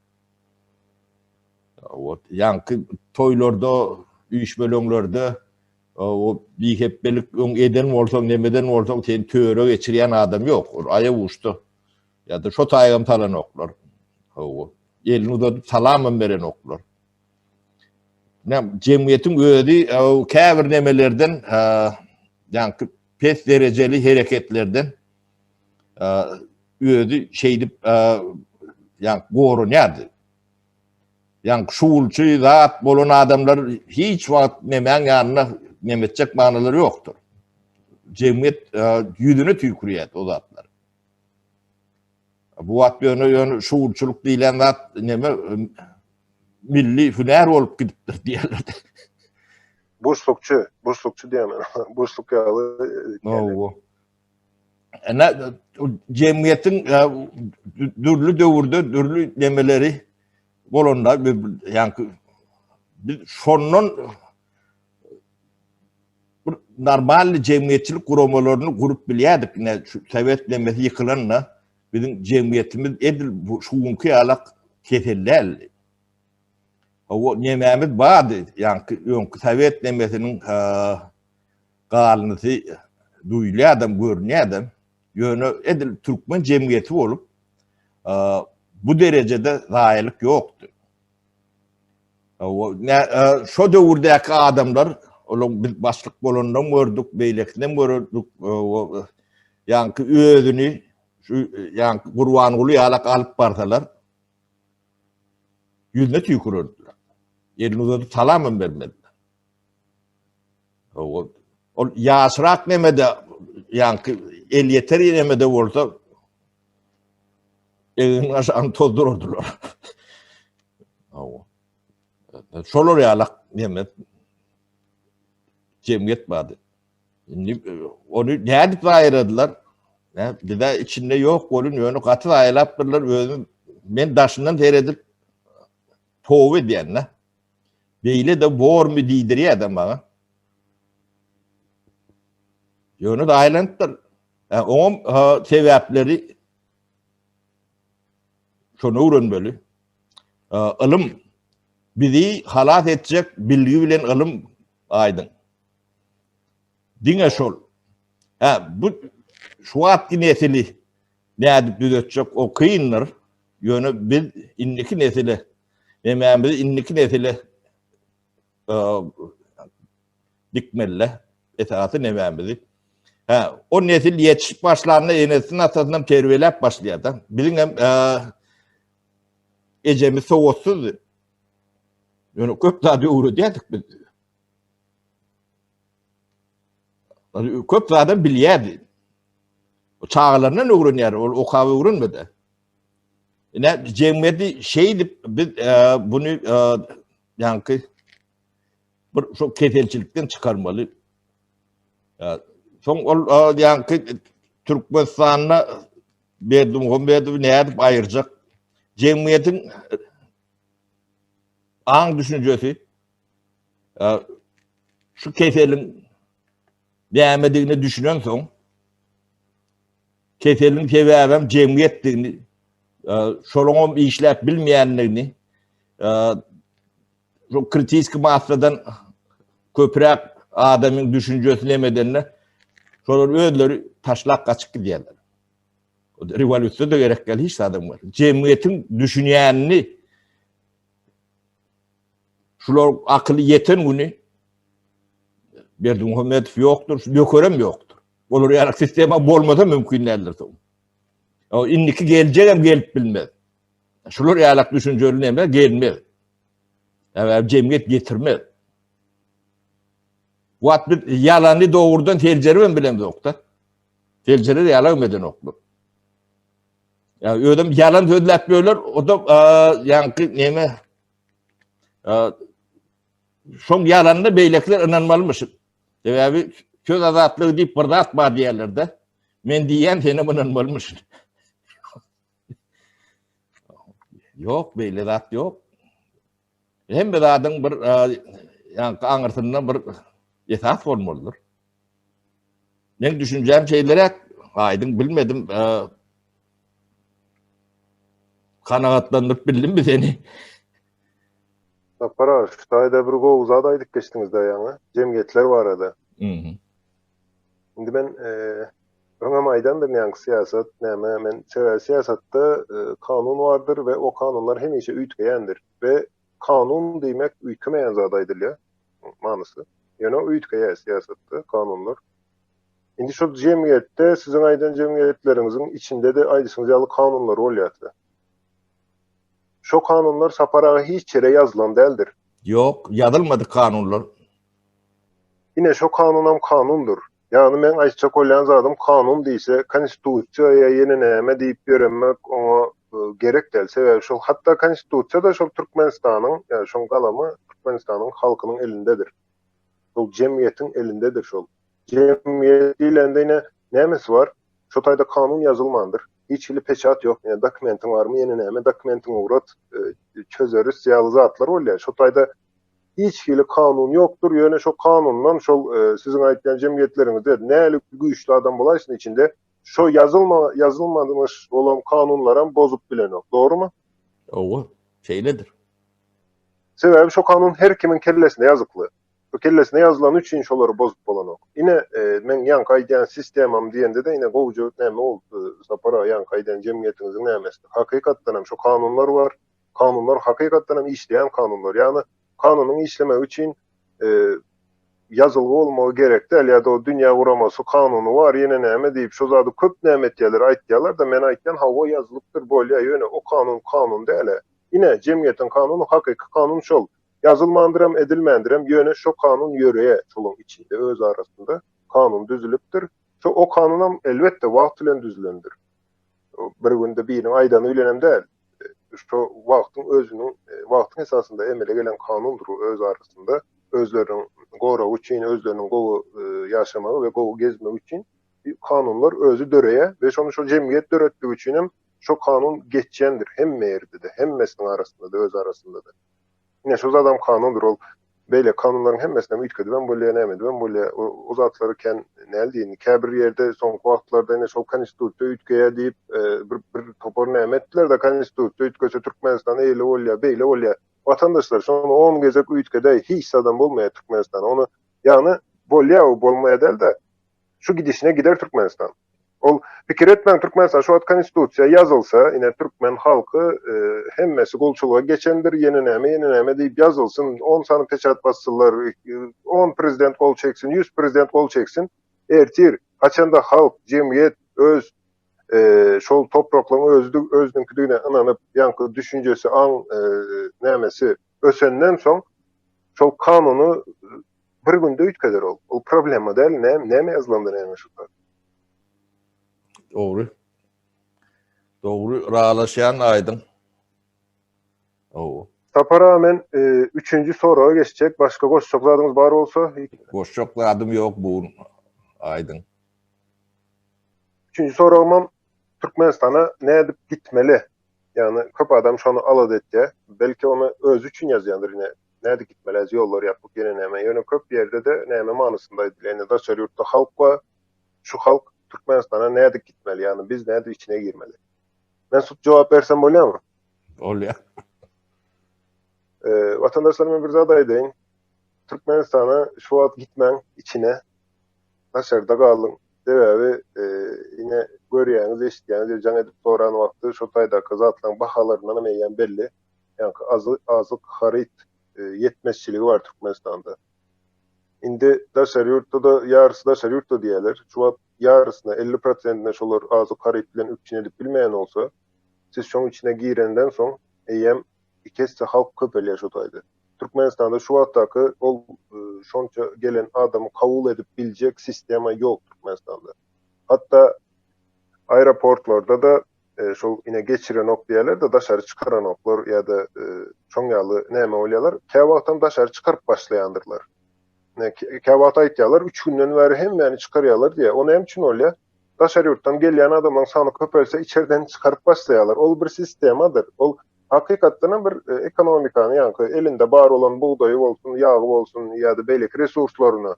Ýani toýlarda, üýüşmelerde o biýhepbelik eden bolsaň, nemeden bolsaň sen töre geçirýän adam ýok. Aýa uçdy. Ýa-da şo taýgam talanoklar. Elini uzatyp salam beren oklar. Jemgyýetiň özi käbir nemelerden yani pes dereceli hareketlerden Ödü şeydip yani gorunýardy. Yani şuulçy zat bolan adamlar hiç wagt nemen ýanyna nemetjek manaları ýokdur. Jemgyýet ýüzüne tüýkürýär o zatlar. Bu wagt ýöne şuulçuluk diýilen zat neme milli hünär bolup gidipdir diýerler. Burslukçu diýemem. Bursluk ýaly O. Ana jemgyýetiň dürli döwürde dürli nemeleri bolanda ýani biz şondan bir normal jemgyýetçilik guramalaryny gurup bilýärdik. Şu Sowet demesi ýykylanna bizim jemgyýetimiz edil bu şuňky ýalak kesellerdi. O nemämiz bardy. Ýani Sowet demesiniň galnysy duýulýar, görünýär. Ýöne edil türkmen jemgyýeti bolup bu derecede zaýylyk ýokdy. Şo döwürdäki adamlar, olaň biz başlyk bolandan gördük, beýlekden gördük, ýani özüni şu ýani Gurbanguly ýalak alyp barsalar, ýüzüne tüýkürerdiler. Elini uzatyp salamam bermediler. Ol ýaşyrak nemede, ýani el ýeter nemede bolsa, elini aşağı tozdururdular. Şolar ýalak nemet jemgyýet bardy. Onu nädip aýyradylar? Bize içinde ýok bolun ýöne gaty aýlapdyrlar, özüm men daşyndan teredip towy diýenler. Beýle de bormy diýdirýär adam bana. Ýöne de aýlandyr. Oňam sebäpleri şonu öwrenmeli. Ilym bizi halat etjek bilgi bilen ilym aýdyň. Diňe şol. Bu şu wagtky nesili nädip düzetjek o kyndyr. Ýöne biz inniki nesile, nemämiz inniki nesile dikmelle esasy nemämiz. O nesil ýetişip başlaryna enesini atasyndan terbiýelep başlaýar. Biliň hem ejemiz sowatsuz. Ýöne köp zat öwredýärdik biz. Köp zat bilýärdi. O çağlarından öwrenýär, ol okawy öwrenmedi. Jemgyýeti şeýdip biz bunu ýani bir şu keselçilikden çıkarmaly. Soň ol ýani Türkmenistanyna berdim nädip aýyrjak. Jemgyýetiň aň düşünjesi şu keseliň dämedigini düşünen soň keseliň sebäbem jemgyýetdigini, şolaňam işläp bilmeýänligini, şu kritiski massadan köpräk adamyň düşünjesi nemedenle şolar özleri taşlap gaçyp gidýärler. Revolýusiýa da gerek gel hiç adam var. Jemgyýetiň düşünýänini şular akly ýeten güni Berdimuhammedow ýokdur, Dökerem ýokdur. Olar ýarak sistema bolmasa mümkin näler soň. O inniki geljek hem gelip bilmez. Şular ýalak düşünjeli näme gelmez. Jemgyýet getirmez. Wat bir ýalany dogurdan teljerem bilen ýokda. Teljere ýalak meden okdur. Ödüm yalan sözläp böler, o da ýanky näme şoň ýalanda beýlekler inanmalymış. Sebäbi söz azatlygy diýip bir zat bar diýerler-de. Men diýen seni inanmalymış. Ýok, beýle zat ýok. Hem bir zadyň bir ýanky aňyrsyndan bir esas bolmalydyr. Men düşünjem şeýlere aýdyň bilmedim. Kanagatlandyp bildim mi seni? Para, şu taýda bir gowuza da aýdyp geçdiňizde ýaňy. Jemgyýetler barada. Indi men öňem aýdandyr ýaňy siýasat, näme men siýasatda kanun bardyr we o kanunlar hemişe üýtgeýändir we kanun diýmek üýtgemeýän zat aýdylýar manysy. Ýöne üýtgeýär siýasatda kanunlar. Indi şu cemiyette sizin aýdan cemiyetleriňiziň içinde de aýdysynız ýaly kanunlar bolýardy. Şu kanunlar saparaga hiç yere yazılan değildir. Yok, yazılmadı kanunlar. Yine şu kanunam kanundur. Yani men aýtjak bolýan zadym kanun diýse, konstitusiýaýa ýene näme diýip beremek oňa gerek del. Sebäbi şol hatda konstitusiýa da şol Türkmenistanyň, ýa şoň galamy Türkmenistanyň halkynyň elindedir. Şol jemgyýetiň elindedir şol. Jemgyýet diýilende ýene nämesi bar? Şo taýda kanun yazılmandyr. Hiç hili peçat yok. Yani dokumentin var mı? Ýene näme dokumentin uğrat çözeriz ýaly zatlar bolýar. Şo taýda hiç hili kanun yoktur. Ýöne şo kanundan şol sizin aýtgan jemgyýetleriňizde näli güýçli adam bolaýsyn içinde şo yazılmadymış bolan kanunlara bozup bilenok. Doğrumu? O şeyledir. Sebäbi şo kanun her kimin kellesinde yazykly. Bu kellesine yazılan üçün şolary bozup bolanok. Ine men ýanky aýdýan sistemam diýende de ine gowjy näme boldu? Sapara ýanky aýdýan jemgyýetiňiziň nämesi? Hakykatdan hem şo kanunlar bar. Kanunlar hakykatdan hem işleýän kanunlar. Ýani kanunun işlemek üçün yazılgy bolmagy gerek del. Ýa-da o dünýä guramasy kanuny bar, ýene näme diýip şo zady köp nämetler aýtdylar da men aýtgan hawa yazılıpdyr bolýar. Ýöne o kanun däl. Ine jemgyýetiň kanuny hakyky kanun şol. Yazılmandyram, edilmendirem, ýöne şo kanun ýöreýe şoluň içinde öz arasında kanun düzülüpdir. Şo o kanunam elbetde wagt bilen düzülendir. Bir günde biriň aýdan öýlenem däl. Şo wagtyň esasında emele gelen kanundur öz arasında. Özleriniň goragy üçin, özleriniň gowy ýaşamagy we gowy gezmek üçin kanunlar özü döreýe we şonu şo jemgyýet döretdigi üçin hem şo kanun geçýändir. Hemme ýerde de, hemmesiniň arasında da, öz arasında da. Ine şu adam kanundur ol. Beýle kanunlaryň hemmesine üýtgedi. Ben bolýa näme diýen bolýa o zatlary ken näl diýen. Käbir ýerde soňky wagtlarda ine şol konstitusiýa üýtgeýär diýip bir topar näme etdiler da konstitusiýa üýtgese Türkmenistan eýle bolýar, beýle bolýar. Vatandaşlar şonu 10 gezek üýtgedäý hiç adam bolmaýar Türkmenistan. Onu ýani bolýar o bolmaýar däl de şu gidişine gider Türkmenistan. Ol pikir etmän Türkmenistan şu wagt konstitusiýa yazılsa, ine Türkmen halky hemmesi golçuluğa geçendir, ýene näme diýip yazılsın, 10 sany peçat bassyllar, 10 prezident gol çeksin, 100 prezident gol çeksin. Ertir, haçanda halk, jemgyýet öz şol topraklaryň özüňkidigine inanyp, ýanky düşünjesi, nämesi ösenden soň şol kanuny bir günde üýtgeder ol. O problema däl, näme yazılandy näme şu. Doğru. Doğru rahalaşan aydın. Oo. Tapara men 3-nji soraga geçecek. Başka goşçaklarınız bar bolsa? Goşçakladım yok bu aydın. 3-nji soragam Türkmenistana ne edip gitmeli? Yani köp adam şonu alad etdi. Belki onu öz üçün yazýandyr ine. Näde gitmeli? Ýollar ýapyp ýene näme. Ýöne köp ýerde de näme manysynda edilen. Daşary ýurtda halk var. Şu halk Türkmenistan'a näde gitmeli? Yani biz näde içine girmeli? Ben cevap versem bolýarmy? Bolýar. Vatandaşlarıma bir zat aýdaýyn. Türkmenistan'a şu wagt gitmeň içine. Daşarda galdyň. Sebäbi ine görýäňiz, eşitýäňiz, jaň edip soran wagty şu taýdaky zatlaryň bahalaryndan meýän belli. Yani azyk harit yetmezçiligi var Türkmenistanda. Indi daşary ýurtda da ýarysy daşary ýurtda diýerler. Şu wagt yarısına 50%'ine şolar azyk harit bilen üçin edip bilmeýän olsa, siz şoň içine girenden soň eýem ikisi halk köp elýär şu taýda. Türkmenistanda şu wagtdaky ol şonça gelen adamy kabul edip biljek sistema ýok Türkmenistanda. Hatta aeroportlarda da şol ine geçiren ok diýerler de daşary çykaran oklar ýa-da çoň ýaly näme bolýarlar? Käwagtam daşary çykaryp başlaýandyrlar. Käwagt aýtýarlar 3 günden bäri hemmeni çykarýarlar diýe. O näme üçin bolýar? Daşary ýurtdan gelýän adamlaryň sany köpelse içeriden çykaryp başlaýarlar. Ol bir sistemadyr. Ol hakykatdan bir ekonomikany, ýani elinde bar olan buğdaýy bolsun, ýagy bolsun ýa-da beýleki resurslaryny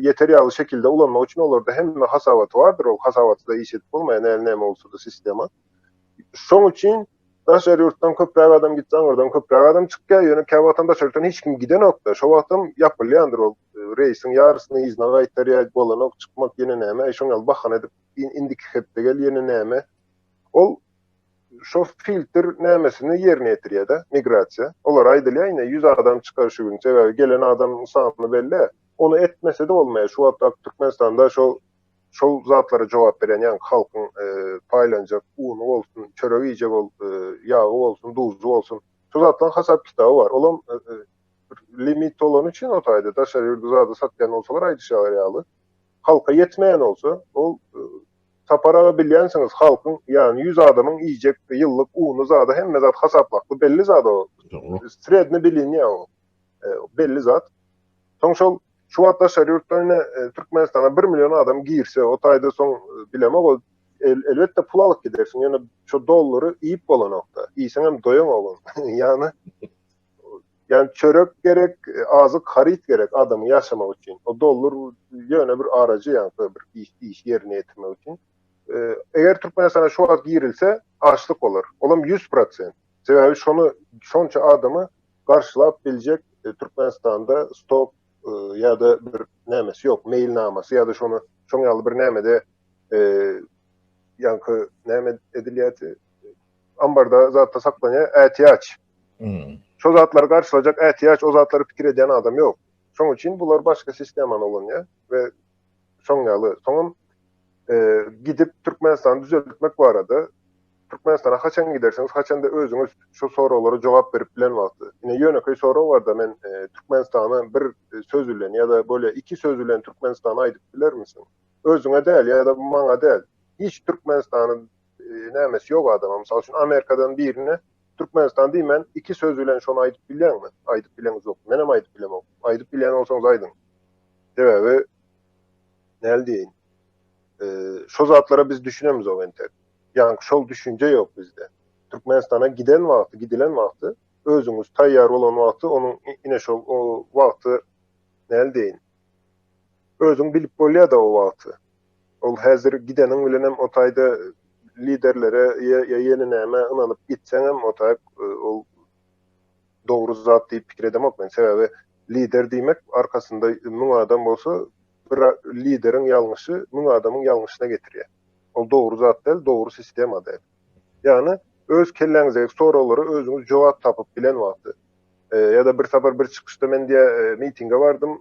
yeter ýaly şekilde ulanmak üçin olarda hemme hasabaty bardyr. Ol hasabatda iş edip bolmaýan näme bolsa da sistema. Şoň üçin daşary ýurtdan köpräk adam gitsen, oradan köpräk adam çykýar. Ýöne käwagtam daşary ýurtdan hiç kim giden okda. Şo wagtam ýapylýandyr ol. Reisin ýarysyny izne gaýtarýar bolan ok çykmak ýene näme, şoň ýaly bahana edip indiki hepde gel ýene näme. Ol şo filtr nämesini ýerine ýetirýär-de migrasiýa. Olar aýdylýar ýene 100 adam çykar şu gün. Sebäbi gelen adamyň sany belli. onu etmese de olmaya. Şu hatta Türkmenistan'da şu zatlara cevap veren, yani halkın paylanacak unu olsun, çöreği yiyecek yağı olsun, tuzu olsun. Şu zatların hasap kitabı var. Olan limit olan için o tayda taşar yurdu zaten satlayan olsalar ayrı şeyler yağlı. Halka yetmeyen olsa o tapara bilensiniz halkın, yani 100 adamın yiyecek yıllık unu zaten hem mezat hasaplaklı belli zaten o. Süredini bilin ya o. Belli zat. Sonuçta şu hatta şariyurtlarına Türkmenistan'a 1 milyon adam girse o tayda son bilemek o elbette pul alıp gidersin. Yani şu doları iyip olan nokta. İyisen hem doyan olan. yani çörek gerek, ağzı karit gerek adamı yaşamak için. O dolar yöne bir aracı, yani bir iş yerine getirmek için. Eğer Türkmenistan'a şu an girilse açlık olur. Oğlum 100%. Sebebi şonça adamı karşılayabilecek Türkmenistan'da stok ya da bir nemesi yok, mailnaması ya da şonu yalı bir nemede yankı neme ediliyeti ambarda zaten saklanıyor ihtiyaç. Şu zatları karşılayacak ihtiyaç, o zatları fikir eden adam yok. Şunun için bunlar başka sisteman olunuyor ve son gidip Türkmenistan'ı düzeltmek bu arada. Türkmenistan'a kaçan giderseniz, kaçan da özünüz şu sorulara cevap verip bilen vakti. Yine yönököy soru var da ben Türkmenistan'a bir söz ülen ya da böyle 2 söz ülen Türkmenistan'a aydıp biler misin? Özüne değil ya da bana değil. Hiç Türkmenistan'ın nemesi yok adama. Mesela şimdi Amerika'dan birine Türkmenistan değil men 2 söz ülen şonu aydıp bilen mi? Aydıp bileniz yok. Benim aydıp bilemem. Aydıp bilen olsanız aydın. Sebebi ne diyeyim? Şu zatlara biz düşünemiz o enter. Yani şol düşünce yok bizde. Türkmenistan'a gidilen vakti, özümüz tayyar olan vakti, onun yine o vakti ne deyin? Özün bilip bolya da o vakti. Ol hazır gidenin bilenem o tayda liderlere ya yeni neme inanıp gitsenem o tay o doğru zat deyip fikir edemek ben. Sebebi lider demek arkasında mün adam olsa bir liderin yanlışı mün adamın yanlışına getiriyor. O doğru zat değil, doğru sistem adı. Yani öz kellenize soruları özünüz cevap tapıp bilen vakti. Ya da bir sefer bir çıkışta ben diye mitinge vardım.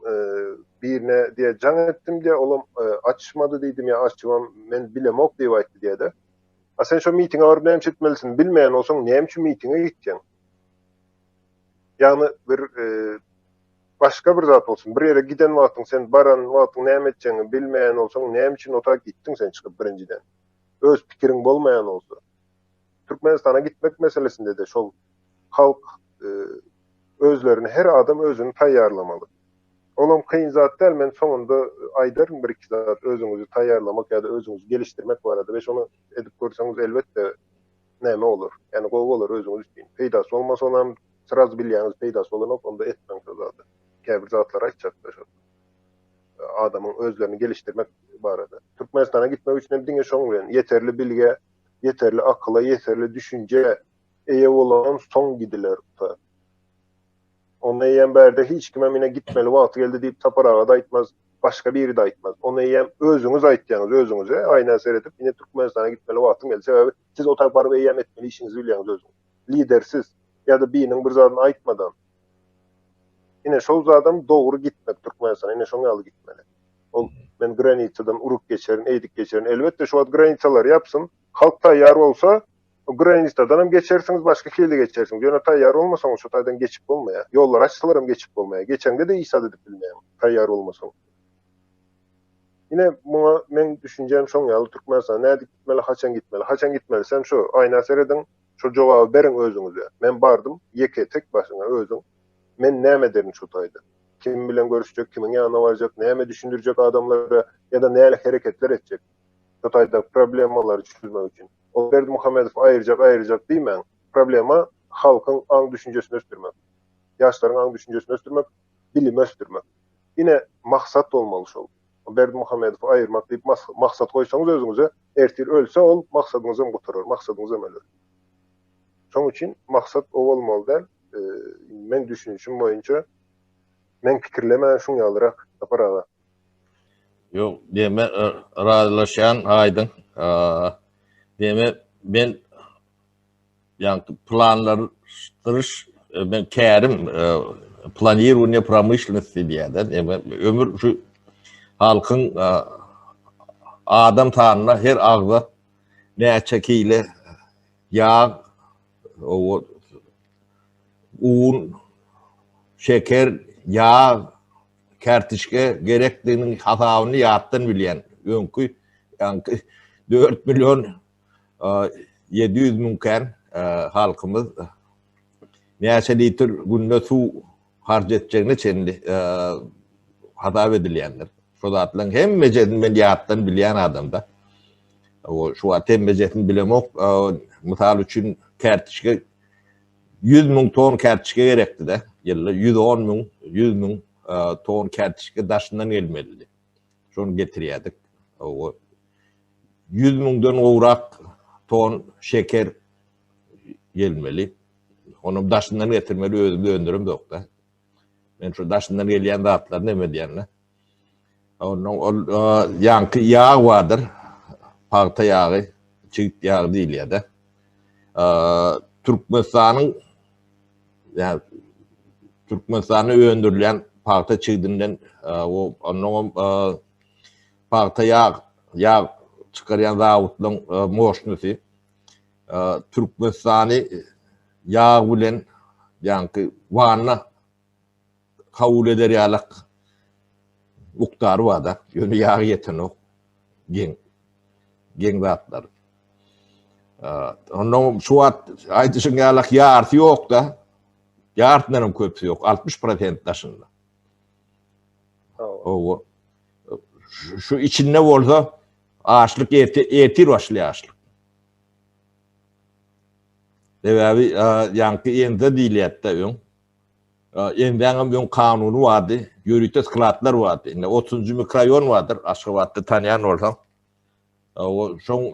Birine diye can ettim diye oğlum açmadı dedim ya açmam ben bilemok diye vakti diye de. Sen şu mitinge varıp neyim çetmelisin bilmeyen olsan neyim şu mitinge gideceksin. Yani bir başka bir zat olsun. Bir yere giden vaktin sen baran vaktin neyim edeceğini bilmeyen olsan neyim için ota gittin sen çıkıp birinciden. Öz fikirin bolmayan olsa. Türkmenistan'a gitmek meselesinde de şu halk özlerini, her adam özünü tayyarlamalı. Olam kıyın zat değil, men sonunda aydarın bir iki zat özünüzü tayyarlamak ya da özünüzü geliştirmek var arada. Ve şunu edip görürseniz elbette neme olur. Yani kol olur özünüz için. Peydası olmasa onam sıraz bilyaniz peydası olan onda etmen zaten. Kâbir zatlar açacaklar. Adamın özlerini geliştirmek var arada. Türkmenistan'a gitmek için ne şonu yani yeterli bilge, yeterli akıla, yeterli düşünce eye olan son gidiler. Onu eyyem berde hiç kime mine gitmeli vakti geldi deyip taparağa da aitmaz, başka biri de aitmaz. Onu eyyem özünüz aitacağınız özünüze aynen seyredip yine Türkmenistan'a gitmeli vaktin geldi. Sebebi siz o taparı eyyem etmeli işinizi biliyorsunuz özünüz. Lidersiz ya da birinin bir zatını aitmadan yine şu zaten doğru gitmek Türkmenistan'a yine şunu alı gitmeli. Ben Granita'dan Uruk geçerin, Eydik geçerin. Elbette şu an Granita'lar yapsın. Halk tayyar olsa o Granita'dan hem geçersiniz, başka kilde geçersiniz. Yani tayyar olmasan şu taydan geçip olmaya. Yollar açsalarım geçip olmaya. Geçen de İsa edip bilmeyeyim. Tayyar olmasan. Yine buna ben düşüneceğim son yalı Türkmenistan'a nerede gitmeli, haçan gitmeli. Haçan gitmeli. Sen şu ayna seyredin, şu cevabı verin özünüze. Ben bardım, yeke tek başına özün. Men neme derin şu tayda. Kim bilen görüşecek, kimin yanına varacak, neme düşündürecek adamlara ya da neyle hareketler edecek. Şu tayda problemleri çözmek için. O Berdi Muhammedov ayıracak değil mi? Problema halkın an düşüncesini östürmek. Yaşların an düşüncesini östürmek, bilimi östürmek. Yine maksat olmalı şu. Berdi Muhammedov ayırmak deyip maksat koysanız özünüze, ertir ölse ol, maksadınızı mı kurtarır, maksadınızı mı ölür. Şunun için maksat o olmalı der. Men düşünüşüm boyunca men fikirlemen şunu alarak yapar ağa. Yok, deme razılaşan aydın. Deme ben yani planlaştırış ben kerim планирование промышленности diýeden. Ömür şu halkın adam tanına her ağza näçe kile yağ, o un, şeker, yağ, kertişke gerektiğinin hataını yaptığını bilen. Önkü 4 milyon 700 münken halkımız näçe litre günde su harceteceğine çenli hata edilenler. Şu zatlan hem mecetin ben yaptığını bilen adamda. O şu atem mecetin bilemok misal üçün kertişke 100 min ton kertişke gerekti de. Yıllar 100 min ton kertişke daşından gelmeli. Şunu getiriyorduk. O 100 minden uğrak ton şeker gelmeli. Onu daşından getirmeli özümde öndürüm de yok da. Ben şu daşından gelen dağıtlar ne diyenler. Onun yankı yağ vardır. Parta yağı, çiğit yağı değil ya da. Türkmenistan'ın yani Türkmenistan'ı öndürülen parta çiğdinden onun parta yağ çıkaryan zavutun moşnusu Türkmenistan'ı yağ bilen yankı Van'la kabul eder yalak uktarı var da yönü yağ yeten o gen zatlar. Onun şu at aytışın yalak yağ artı yok da yağ artlarının köpüsü yok. 60% taşında. O şu içinde olsa ağaçlık etir başlı ağaçlık. Devebi yankı ende diliyette yon. Enden'in yon kanunu vardı. Yürütes kılatlar vardı. 30. mikrayon vardır. Aşkıvat'ta tanıyan olsam. O son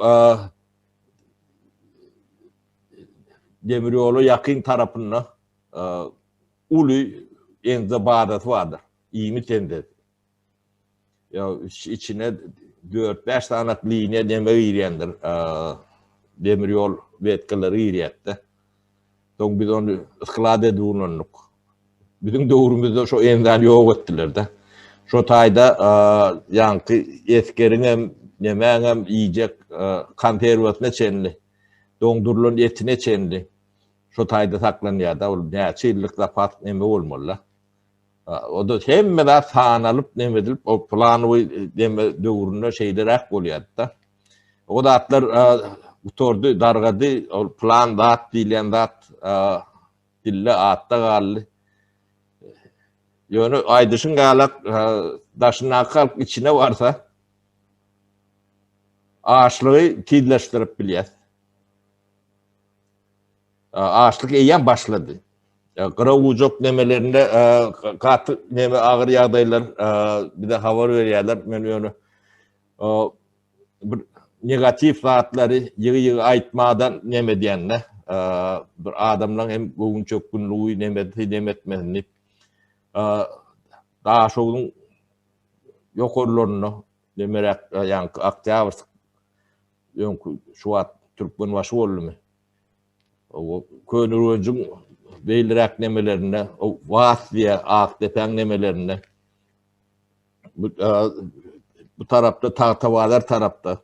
Demiryolu yakın tarafına ulu ende bağdat vardır. İyimi tendet. Ya içine 4-5 tane linye demir iriyendir. Demiryol vetkileri iriyette. Don biz onu ıskılad edununluk. Bizim doğrumuzda şu enden yok ettiler de. Şu tayda yankı etkerin hem yiyecek konservasına çenli. Dondurulun etine çenli. Şu tayda saklanıyor da. Ne çillikle pat neme olmalı. O da hem de sağanalıp neme edilip o planı neme doğruna şeyler ak oluyor da. O da atlar utordu, dargadı, o plan dağıt, dilen dağıt, dille ağıtta galli. Yani aydışın galak, daşına kalk içine varsa, ağaçlığı kidleştirip biliyaz. Ağaçlık eyen başladı. Kıra ucuk nemelerinde, katı neme ağır yağdaylar, bir de hava veriyorlar. Yani negatif saatleri yığı aytmadan neme diyenler. Bir adamla hem bugün çok günlüğü nemetmesini daha çoğunun yok olurunu demerek yani Akdağız şu an Türkmen başı oldu mu? O könürüncün beylirak nemelerine, o vaat diye Akdepen nemelerine bu tarafta Tahtavalar tarafta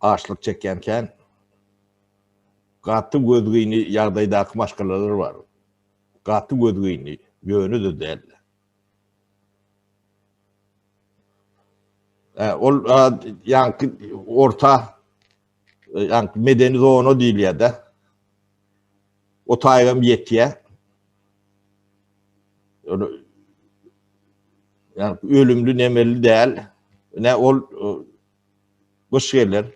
ağaçlık çekerken katı gözgüyni yağdaydaki başkaları var. Katı gözgüyni yönü de değil. Yani orta yani medeni zonu değil ya da o tayyum yetiye yani ölümlü nemeli değil. Ne ol kış gelir.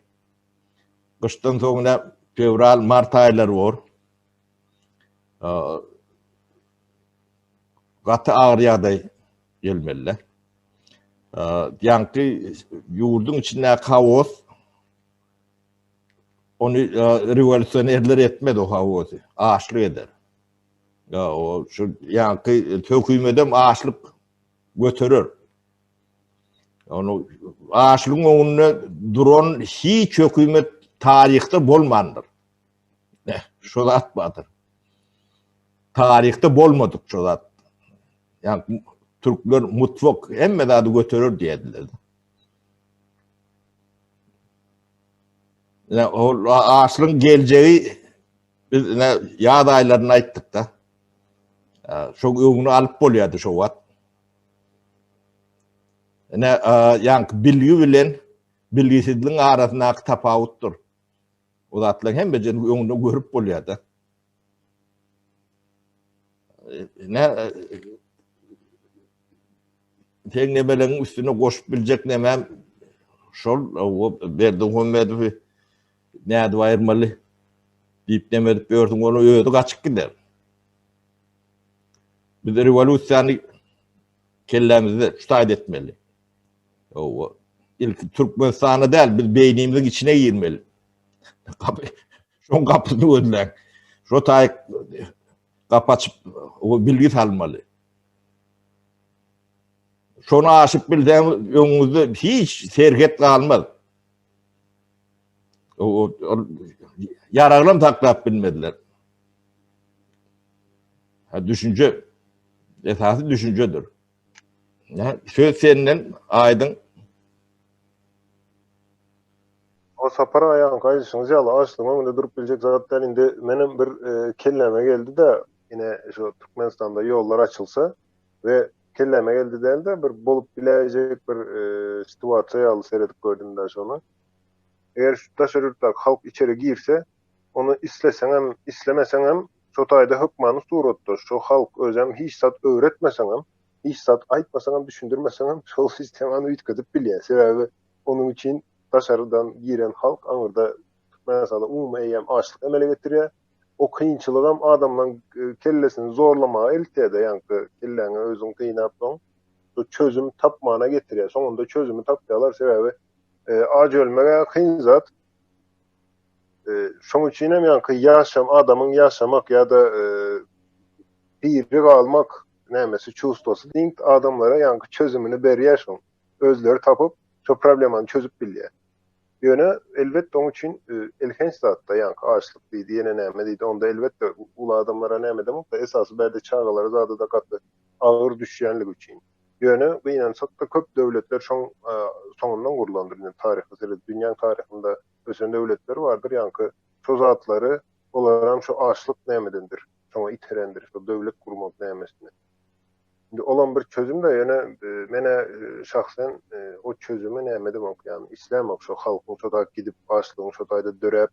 Kıştan sonra fevral, mart ayları var. Katı ağır yağday gelmeliler. Yani yurdun içinde kaos onu revolüsyonerler etmedi o havozu. Ağaçlık eder. O şu yani hükümetim ağaçlık götürür. Onu ağaçlığın önüne duran hiç hükümet tarihte bolmandır. Ne? Şu da atmadır. tarihte bolmadık şu zat. Yani Türkler mutfak emme de adı götürür diyediler. Yani o ağaçlığın geleceği biz yağ aylarına aittik da. Çok öğünü alıp boluyordu şu vat. Yani bilgi bilen bilgisizliğin arasında tapavuttur. O zatlar hem beceri öğünü görüp boluyordu. Sen nemelerin üstüne koşup bilecek nemem şol o berdim hömmeди näde ayırmalı deyip demedip gördüm onu ödü kaçık gider. Biz de revolüsyonu kellemizde şutayt etmeli. O ilk Türkmenistan'ı değil biz beynimizin içine girmeli. Şon kapısını ödülen. Şutayt kapı açıp o bilgi salmalı. Şonu aşıp bildiğim önümüzde hiç serket kalmaz. O yararlam taklap bilmediler. Düşünce esası düşüncedir. Yani söz senin aydın. O sapara ayağın kayışınız yalı açtım ama durup bilecek zaten indi benim bir kelleme geldi de yine şu Türkmenistan'da yollar açılsa ve kelleme geldi değil de bir bolup bilecek bir situasiya yalı seyredip gördüm daha sonra. Eğer şu taşırırtak halk içeri girse onu istesen hem istemesen hem şu tayda hükmanı suruttu. Şu halk özem hiç sat öğretmesen hem hiç sat aytmasan hem düşündürmesen hem şu sistemanı ütküdüp biliyor. Sebebi onun için dışarıdan giren halk anırda mesela eyyem açlık emele getiriyor. O kıyınçılığım adamdan kellesini zorlamaya elteye de yankı kelleni özün kıynaptan çözüm tapmana getiriyor. Sonunda çözümü tapıyorlar sebebi acı ölmeye kıyın zat. Şoň üçin hem yankı yaşam adamın yaşamak ya da biri kalmak nämesi çustosy diň adamlara yankı çözümünü berýär şoň. Özleri tapıp şu problemini çözüp bilýär. Ýöne elbetde oň üçin elhenç zatda yankı açlyk diýdi, ýene näme diýdi, onda elbetde ulu adamlara näme demek da esasy berde çağalara zada da gatly agyr düşýänlik üçin. Ýöne beýnençak da köp döwletler şoň soňundan gurulandyr. Taryhy, dünýä taryhynda ösen döwletler bardyr yankı şu zatları olaram şu açlyk nämedendir. Şoňa iterendir, şu döwlet gurmak nämesini. Şimdi olan bir çözüm de ýene mene şahsen o çözümü näme demek yani islemek şu halkyň şu da gidip açlygyny şu taýda dörep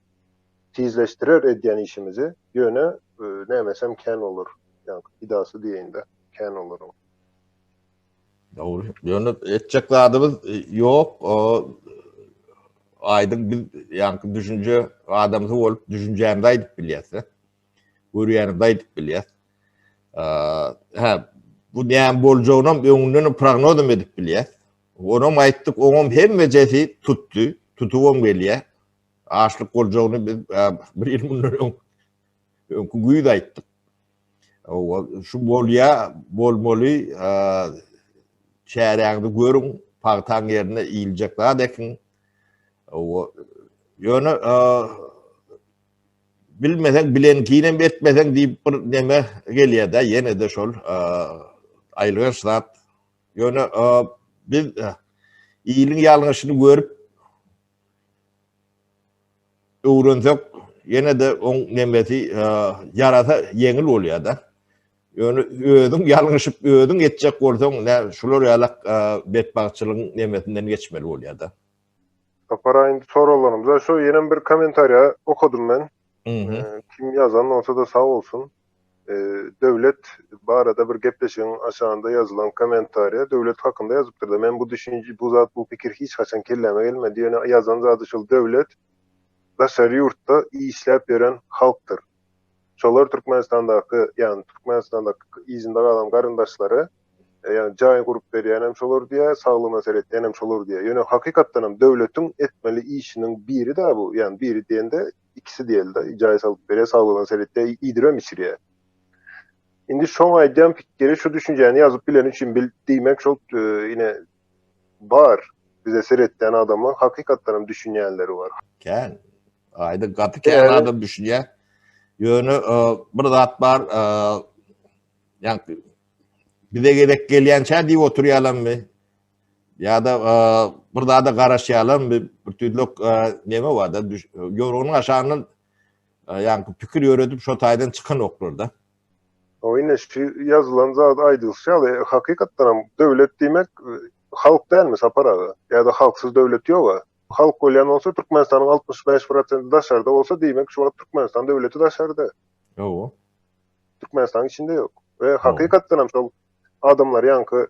tizleştirer edýän işimizi ýöne nämesem kän olur. Yani idasy diýende kän olur. Doğru. Ýöne etjek zadymyz ýok. O aydın biz yani düşünce adamı olup düşüneceğini de edip biliyası. Görüyeni de edip biliyası. Bu neyin bolcağının öňünden prognozum edip biliyası. Onu aýtdyk, oňam hem mejesi tuttu. Tutuwam gelýär. Açlyk bolcağını biz bir ilmundan öňkü aýtdyk. Şu bolýa, bolmaly çäräňdi görüň, pagtaň ýerine iýiljek zat ekin. O ýöne bilmesen bilen kinem etmesen diýip bir neme gelýär da ýene de şol aýlygan zat. Ýöne biz iýiliň ýalňyşyny görüp öwrensek ýene de oň nemesi ýarasa ýeňil bolýar da. Ýöne özüň ýalňyşyp özüň etjek bolsaň şular ýalak betbagçylygyň nemesinden geçmeli bolýar da. Kaparayın sorularımıza şu yeni bir komentarya okudum ben. Kim yazan olsa da sağ olsun. Devlet bu arada bir gepleşiğin aşağında yazılan komentarya devlet hakkında yazıptır da. Ben bu düşünce, bu zat, bu fikir hiç kaçan kelleme gelmedi. Yani yazan zatı şu devlet dışarı yurtta iyi işlep veren halktır. Şolar Türkmenistan'daki yani Türkmenistan'daki izinde kalan garındaşları yani cay kurup berýän hem şolar diýe, saglygyna seretýän hem şolar diýe. Ýöne hakykatdan hem döwletiň etmeli işiniň biri de bu. Yani biri diýende ikisi diýildi. Cay salyp berýär, saglygyna seretýär, iýdirem içirýär. Indi şoň aýdýan pikiri şu düşünjeni ýazyp bilen üçin diýmek şol ine bar bize seretýän adamlar hakykatdan hem düşünýänleri bar. Kän. Aýda gaty kän adam düşünýär. Yönü bir zat bar yani bize gerek gelýänçä diýip oturýalarmy? Ya da bir daha da garaşýalarmy? Bir tüdlük neme bar da ýorugyň aşanyň yani pikir ýöredip şo taýdan çykan oklarda. O yine şu yazılan zat aýdylşy, hakykatdan döwlet diýmek halk dälmi saparaga? Ya da halksız döwlet ýok. Halk bolýan bolsa Türkmenistanyň 65% daşarda bolsa diýmek şu wagt Türkmenistan döwleti daşarda. Ýok. Türkmenistan içinde ýok. Ve hakykatdan hem şol adamlar ýanky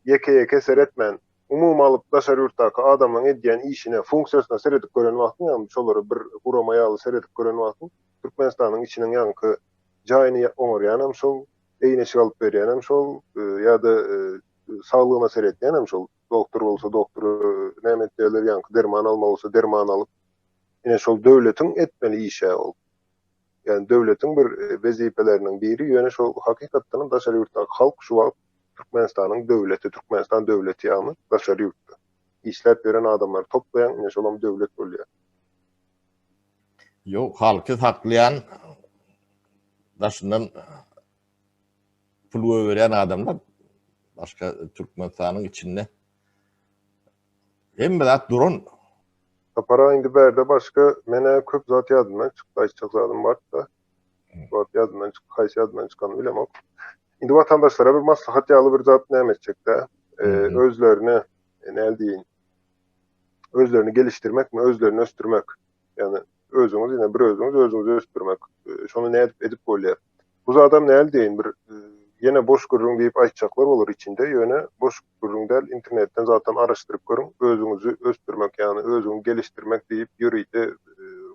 ýeke seretmen umum alyp daşary ýurtdaky adamlaryň edýän işine, funksiýasyna seredip gören wagtyn ýa-ni şolary bir gurama ýaly seredip gören wagtyn Türkmenistanyň içiniň ýanky jaýyny oňarýan hem şol, eýneşik alyp berýän hem şol, ýa-da saglygyna seretýän hem şol. Doktor bolsa doktor, näme etdiler ýanky derman almak bolsa derman alyp, ine şol döwletiň etmeli işe ol. Yani döwletiň bir wezipeleriniň biri ýöne şol hakykatdan daşary ýurtdaky halk şu wagt Türkmenistanyň döwleti, Türkmenistan döwleti ýa-ni daşary ýurtda. İşläp beren adamlar toplayan ine şolam döwlet bolýar. Ýok, halky saklayan daşyndan pul beren adamlar başka Türkmenistanyň içinde. Hem birat durun. Para indi berde başka mene köp zat ýadymdan çykdy, açyk zatym bar da. Zat ýadymdan çykyp, haýsy ýadymdan çykany bilemok. Indi vatandaşlara bir maslahat ýaly bir zat näme etjekde? Özlerini näme diýin? Özlerini geliştirmek mi, özlerini östürmek? Yani özüňiz ýene bir özüňizi östürmek. Şonu näme edip bolýar? Bu adam näme diýin? Bir yine boş görüň diýip aýtjaklar bolar içinde. Ýöne boş görüň däl, internetden zaten araşdyryp görüň, özüňizi östürmek, ýani özüňi geliştirmek diýip ýürüýde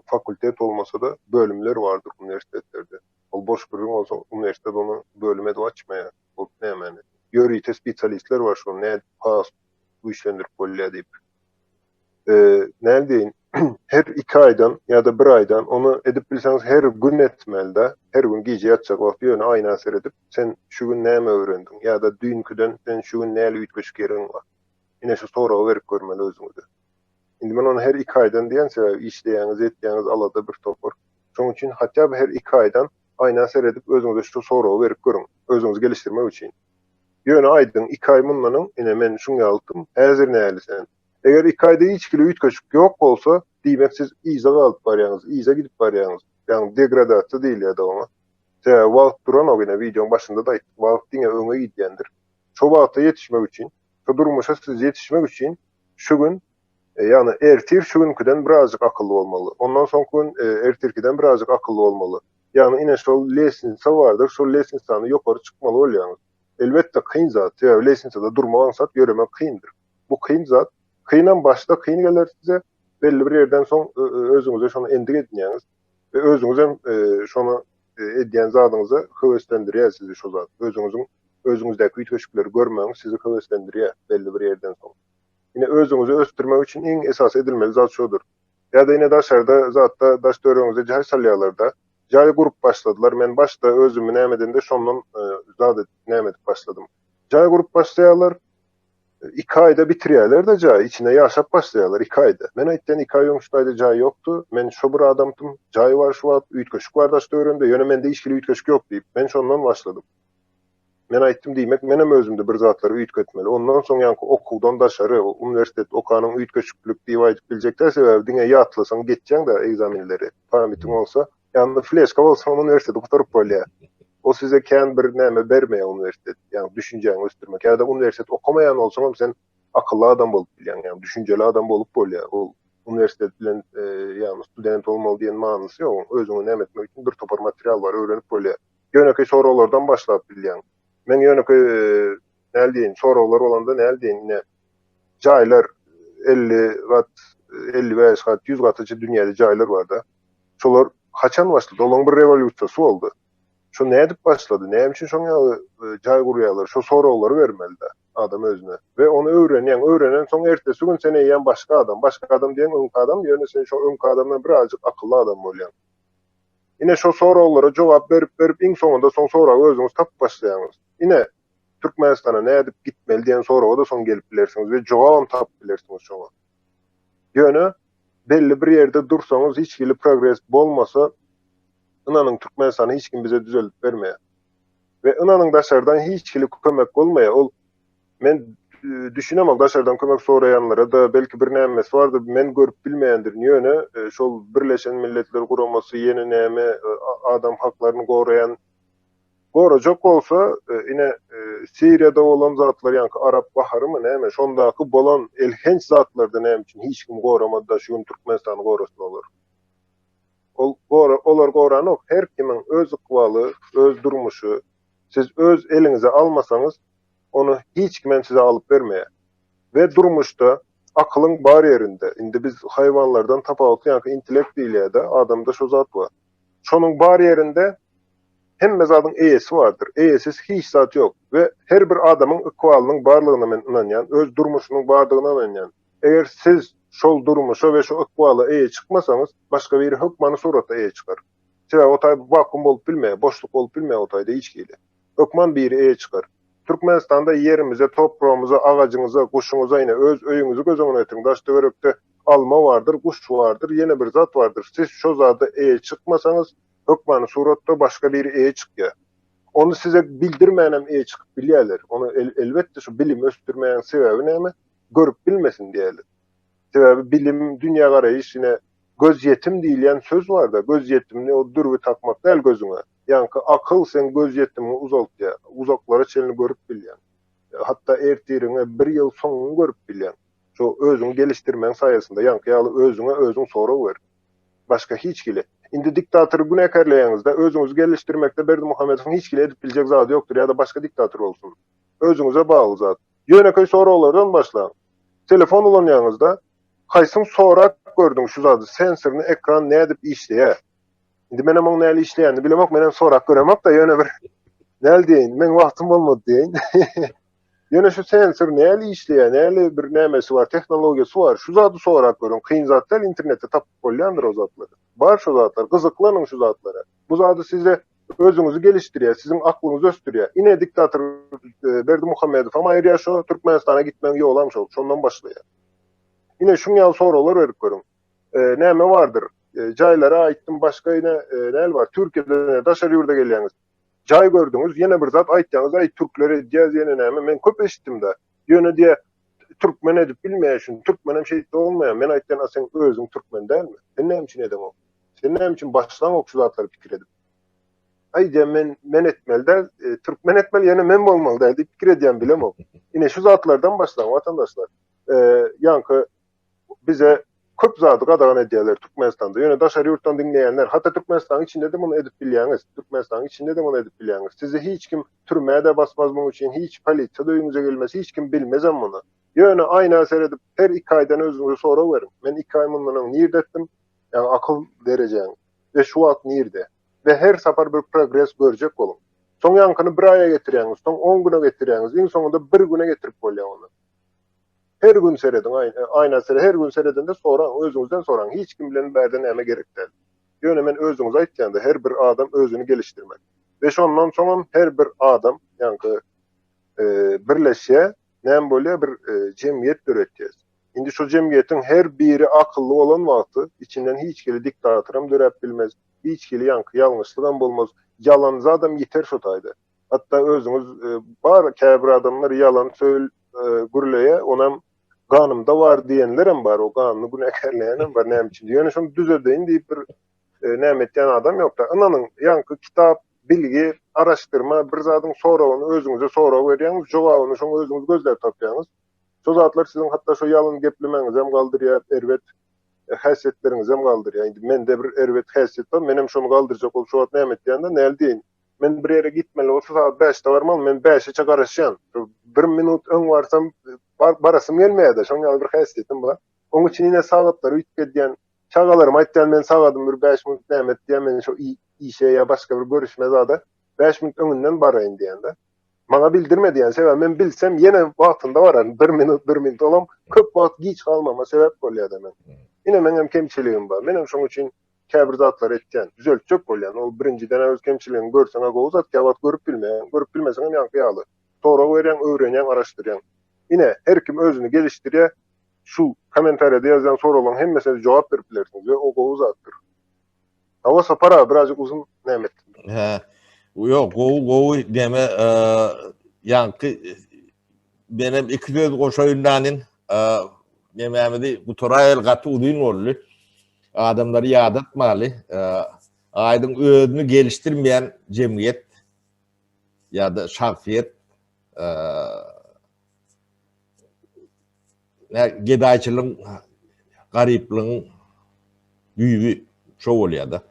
fakultet olmasa da bölümler vardır üniversitelerde. O boş görüň olsa üniversitede onu bölüme de açmaýar. O näme? Ýürüýde spesialistler var şonu näme pas bu işlendirip bolýar diýip. Näme diýin? Her 2 aýdan ýa-da 1 aýdan onu edip bilseňiz her gün etmelde, her gün gije ýatjak wagt ýöne aýna seredip sen şu gün näme öwrendiň ýa-da dünküden sen şu gün näle üýtgeç geriň bar. Ine şu soragy berip görmeli özüňize. Indi men onu her 2 aýdan diýen sebäp işleýäňiz, etýäňiz alada bir topar. Şoň üçin hatda her 2 aýdan aýna seredip özüňize şu soragy berip görüň, özüňizi gelişdirmek üçin. Ýöne aýdyň 2 aý mundan ine men şuňa aldım. Häzir näli sen? Eger 2 aýda hiç kilo üýtgeçik ýok bolsa, diýmek siz iýza galyp barýaňyz, iýza gidip barýaňyz. Ýani degradasiýa diýilýär dogma. Wagt duran o güne videoň başynda da aýtdyk. Wagt diňe öňe gidýändir. Şo wagta ýetişmek üçin, şo durmuşa siz ýetişmek üçin şu gün ýani ertir şu günküden birazjyk akylly bolmaly. Ondan soňky gün ertirkiden birazjyk akylly bolmaly. Ýani ine şol lesensa bardyr, şol lesensany ýokary çykmaly bolýaňyz. Elbetde kyn zat, lesensada durmagan zat ýöremek kyndyr. Bu kyn zat kıynan başta kıyın gelir size belli bir yerden son özünüze şonu endik edinýäňiz ve özünüze şonu edýän zadyňyza höweslendirýär sizi şo zat. Özüňizdäki üýtgeçlikleri görmeňiz sizi höweslendirýär belli bir yerden soň. Yine özüňizi östürmek üçin iň esas edilmeli zat şodur. Ýa-da yine daşarda zatda daş döreňize jaý salýarlarda jaý gurup başladylar. Men başda özümü nämeden de şondan zat näme edip başladym. Jaý gurup başlaýarlar. 2 aýda bitirýärler de jaý, içine ýaşap başlaýarlar 2 aýda. Men aýtdym 2 aý öňçüde jaý ýokdy. Men şo bir adamdym. Jaý bar şu wagt üýtgeçlik bar daş döwründe. Ýöne mende işgili üýtgeçlik ýok diýip men şondan başladym. Men aýtdym diýmek menem özümde bir zatlary üýtgetmeli. Ondan soň ýanky okuwdan daşary, universitet okanyň üýtgeçliklik diýip aýdyp biljekler sebäbi diňe ýatlasaň geçjäň da egzaminleri. Pamyatiň bolsa, ýani fleshka bolsa universitete gutaryp bolýar. O size kän bir näme bermeýär universitet. Ýani düşünjäňi östürmek. Ýa-da universitet okamaýan bolsaň sen akylly adam bolup bilýän, ýani düşünjeli adam bolup bolýar. O universitet bilen ýani student bolmaly diýen manysy ýok. Özüňi näme etmek üçin bir topar material bar, öwrenip bolýar. Ýönekä soralardan başlap bilýän. Men ýönekä näle diýin, soralar bolanda näle diýin, ine jaýlar 50 gat, 55 gat, 100 gatça dünýäde jaýlar bar da. Şolar haçan başlady? Olaň bir rewolýusiýasy boldy. Şo näme edip başlady? Näme üçin şoňa jaý gurýarlar? Şo soraglary bermeli de adam özüne. Ve onu öwrenen soň ertesi gün seni ýen başga adam diýen öňki adam ýöne sen şo öňki adamdan birazjyk akylly adam bolýan. Ine şo soraglara jogap berip iň soňunda soň soragy özüňiz tapyp başlaýaňyz. Ine Türkmenistana näme edip gitmeli diýen soraga da soň gelip bilersiňiz we jogabam tapyp bilersiňiz şoňa. Ýöne belli bir ýerde dursaňyz hiç kili progress bolmasa Inanyň Türkmenistany hiç kim bize düzeltip bermeýär. Ve inanyň daşardan hiç kili kömek bolmaýar. Ol men düşünemem daşardan kömek soraýanlara da belki bir nämesi bardy, men görüp bilmeýändir. Ýöne şol Birleşen Milletler Guramasy ýene näme adam haklaryny goraýan gorajak bolsa ine Siriýada bolan zatlar ýa-ni Arap bahary mı näme şondaky bolan elhenç zatlarda näme üçin hiç kim goramady da şu Türkmenistany gorasy bolar. Olar goranok her kimin öz ykbaly, öz durmuşy. Siz öz elinize almasaňyz onu hiç kim size alıp bermeýär. Ve durmuşda akylyň bar ýerinde. Indi biz hayvanlardan tapawutly ýa-ni intellekt diýilýär-de, adamda şo zat bar. Şonuň bar ýerinde hemme zadyň eýesi bardyr. Eýesiz hiç zat ýok we her bir adamyň ykbalynyň barlygyna men inanýan, öz durmuşynyň bardygyna inanýan. Eger siz şol durmuşa we şu ykbaly eýe çykmasaňyz, başga bir hukmany suratda eýe çykar. Sebäbi otay vakum bolup bilmeýär, boşluk bolup bilmeýär otayda hiç gili. Hukman bir eýe çykar. Türkmenistanda yerimize, toprağımıza, ağacınıza, kuşunuza yine öz öyüňizi gözüňe getirin. Daşda börekde alma vardır, kuş vardır, yine bir zat vardır. Siz şu zada eýe çykmasaňyz, hukmany suratda başga bir eýe çykýar. Onu size bildirmeýän eýe çykyp bilýärler. Onu elbetde şu bilim östürmeýän sebäbi näme? Görüp bilmesin diýerler. Sebäbi bilim, dünýä garaýyş ýine göz yetim diýilýän söz var da, göz yetimini o dürbi takmak däl gözüňe. Yani akıl sen göz yetimini uzaltýar, uzaklara çelini görüp bilýän. Hatta ertirine bir ýyl soňuny görüp bilýän. Şo özüňi gelişdirmeň saýasynda ýa-ni ýaly özüňe özüň soraw ber. Başga hiç gili. Indi diktatory günekerleýäňizde özüňizi gelişdirmekde Berdi Muhammedowyň hiç gili edip biljek zady ýokdur ýa-da başga diktator bolsun. Özüňize bagly zat. Ýöneköý sorawlardan başlaň. Telefon ulanýaňyzda haýsyň sorak gördüň şu zady, sensorny ekran nädip işleýär? Indi menem oň näle işleýänini bilemek, menem sorak göremek da ýöne bir näle diýin, men wagtym bolmady diýin. Ýöne şu sensor näle işleýär, näle bir nämesi bar, tehnologiýasy bar. Şu zady sorak görün, kyn zatlar internetde tapyp bolýandyr o zatlary. Bar şu zatlar, gyzyklanyň şu zatlara. Bu zady size özüňizi gelişdirýär, siziň aklyňyzy östürýär. Ine diktator Berdi Muhammedow ama aýrı şu Türkmenistana gitmeň ýolam şol, şondan başlaýar. Ine şuňal sorawlar berip görün. Näme bardyr? Jaýlara aýtdym, başga ine näle bar? Türkiýede daşar ýurda gelýäňiz. Jaý gördüňiz, ýene bir zat aýtýaňyz, aý türklere diýäz ýene näme? Men köp eşitdim de. Ýöne diýe türkmen edip bilmeýär şunu. Türkmen hem şey bolmaýar. Men aýtdan sen özüň türkmen dälmi? Sen näme üçin edem o? Sen näme üçin başlaň ok şu zatlary pikir edip? Aý diýen men etmeli, türkmen etmeli, ýene men bolmaly diýip pikir edýän bilem ok. Ine şu zatlardan başlaň watandaşlar. Ýa-ni bize köp zady gadagan edýärler Türkmenistanda. Ýöne daşary ýurtdan dinleýänler, hatda Türkmenistanyň içinde de muny edip bilýäňiz. Türkmenistanyň içinde de muny edip bilýäňiz. Sizi hiç kim türmäde basmaz muny üçin, hiç polisiýa öýüňize gelmesi, hiç kim bilmezem muny. Ýöne aýna seredip her 2 aýdan özüňize soraw berin. Men 2 aý mundan nirde etdim? Ýani akyl derejäň. Ve şu wagt nirde? Ve her sapar bir progres görjek bolun. Soň ýankyny 1 aýa getirýäňiz, soň 10 güne getirýäňiz, iň soňunda 1 güne getirip bolýar onu. Her gün seredin, ayna sere her gün seredinde soran, özüňizden soran. Hiç kim bilen berden näme gerek däl. Ýöne men özüňiz aýtganda her bir adam özüni gelişdirmek. Ve şondan soňam her bir adam, ýani birleşe, näme bolýar bir jemgyýet döretýäs. Indi şu jemgyýetiň her biri akylly bolan wagty içinden hiç kili diktatorym dörep bilmez. Hiç kili ýalňyşlygan bolmaz. Ýalan adam ýeter şu taýda. Hatta özüňiz bar käbir adamlar ýalan gürleýe, onam ganymda var diýenlerem bar, o ganyny günekerleýenem bar, näme üçin? Ýöne şonu düzeldeýin diýip bir näme etýän adam ýok da. Inanyň ýanky kitap, bilgi, araşdyrma, bir zadyň sorawyny özüňize soraw berýäňiz, jogabyny şoňa özüňiz gözläp tapýaňyz. Şu zatlar siziň hatda şu ýalyn geplemeňizi hem galdyrýar, erwet häsiýetlerinizi hem galdyrýar. Indi mende bir erwet häsiýet bar, menem şonu galdyrjak bolup şu wagt näme etýände näle diýin? Men bir ýere gitmeli bolsa saat 5-de barmaly, men 5-e çagaraşýan. 1 minut öň barsam barasym gelmeýär-de, şoňa bir häsiýetim bar. Oň üçin ine sagatlary ütüp edýän, çagalarym aýtdan men sagadym bir 5 minut näme etdiýän, men şu işe ýa başga bir görüşme zada 5 minut öňünden baraýyn diýende. Maňa bildirme diýen sebäp men bilsem ýene wagtynda barar. 1 minut olam, köp wagt giç galmama sebäp bolýar-da men. Ine meňem kemçiligim bar. Menem şoň üçin käbir zatlar etken, düzeltjek bolýan. Ol birinciden öz kemçiligini görseň agowuz at, käwat görüp bilmeýän, görüp bilmeseň hem ýaly. Toraw berýän, öwrenýän, araşdyrýan. Ine her kim özüni gelişdirýär, şu kommentariýada ýazan sorawlaryň hemmesine jogap berip bilersiňiz we agowuz atdyr. Hava sapara birazcık uzun Mehmet. He. Yok, gowu deme yankı benim iki söz goşoýundanym nemämidi Gutorayel gaty uzun bolly. Adamları ýad etmäli. Aýdyň özüni gelişdirmeýän jemgyýet ýa-da şahsyýet gedaýçylygyň, garyplygyň güýbi şo bolýar-da.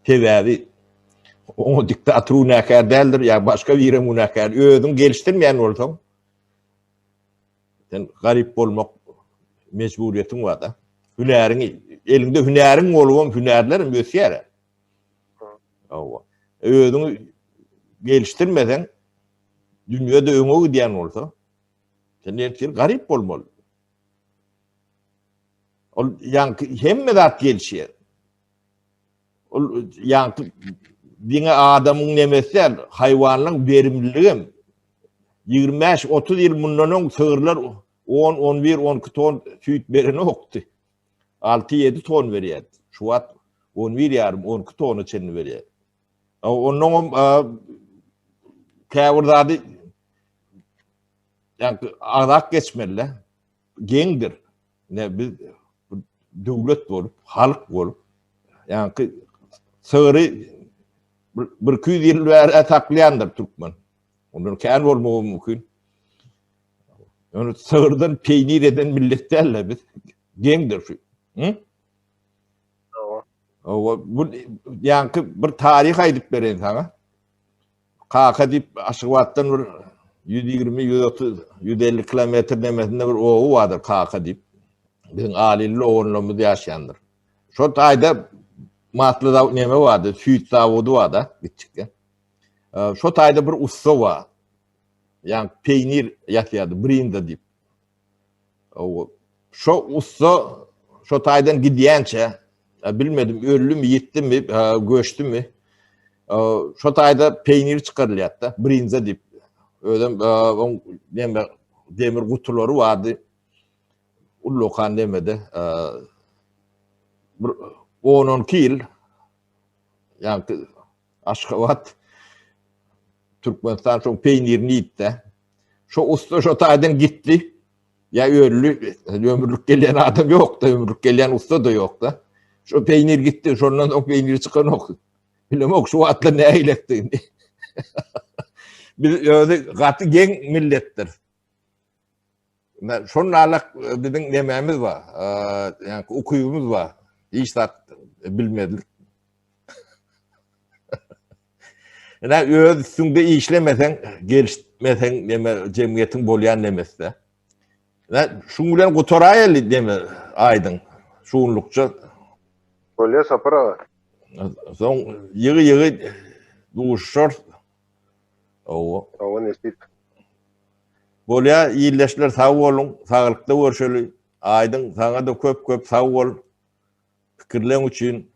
Sebäbi o diktatör näkär däldir ýa başga bir münäkär özüň gelişdirmeýän bolsaň sen garyp bolmak mecburiýetiň bar-da. Hünäriň elinde hünäriň bolýan hünärlerim ösýär. Özüňi gelişdirmeden dünýede öňe gidýän bolsa sen näçe garyp bolmaly. Ol ýanky hemme zat gelişýär. Ol ýanky diňe adamyň nemesler, haýwanyň berimliligi 25-30 ýyl mundan öň sığırlar 10, 11, 12 ton süýt bereni okdy. 6-7 ton berýär. Şu wagt 11,5 12 ton içini berýär. Onuň käbir zady ýanky adak geçmeli. Geňdir. Ne biz döwlet bolup, halk bolup ýanky sığırı bir 200 ýyl bäri ataklaýandyr türkmen. Ondan kän bolmagy mümkin. Onu sığırdan peýnir eden milletlerle biz geňdir şu. Bu ýanky bir taryh aýdyp beren sana. Kaka dip Aşgabatdan bir 120, 130, 150 kilometr demesinde bir oğu vardır Kaka dip. Bizim alilli oğullarımız yaşayandır. Şu taýda matly da neme vardı, süýt zawodu var da gitçikden. Şu taýda bir usta var. Yani peynir ýatýardy, brinda dip. Şu usta şu taýdan gidýänçe bilmedim öldü mü, gitti mi, göçtü mü? Şu taýda peynir çıkarılýar da, brinza dip. Ödem demir gutulary vardy. Ullokan demedi. 10-12 ýyl yani Aşgabat Türkmenistan şu peynirini ýitdi. Şu usta şu taýdan gitdi. Ya öldü, ömürlük gelýän adam ýok da, ömürlük gelýän usta da ýok da. Şu peynir gitti, şondan o peynir çıkan ok. Bilemok şu atla ne eylekdi. Biz öyle gaty geň milletdir. Şonun alak biziň nemämiz var, yani ukuyumuz var. Hiç zat bilmedik. Yani öz üstünde işlemesen, gelişmesen neme jemgyýetiň bolýan nemesde. Yani şuň bilen Gutorayel deme aýdyň. Şuňlukça Bolýa sapara. soň ýygy duşşar. Awa nesip. Bolýa ýyldaşlar sag bolun, saglykda görşeli. Aýdyň saňa da köp sag bol. Pikirleň üçin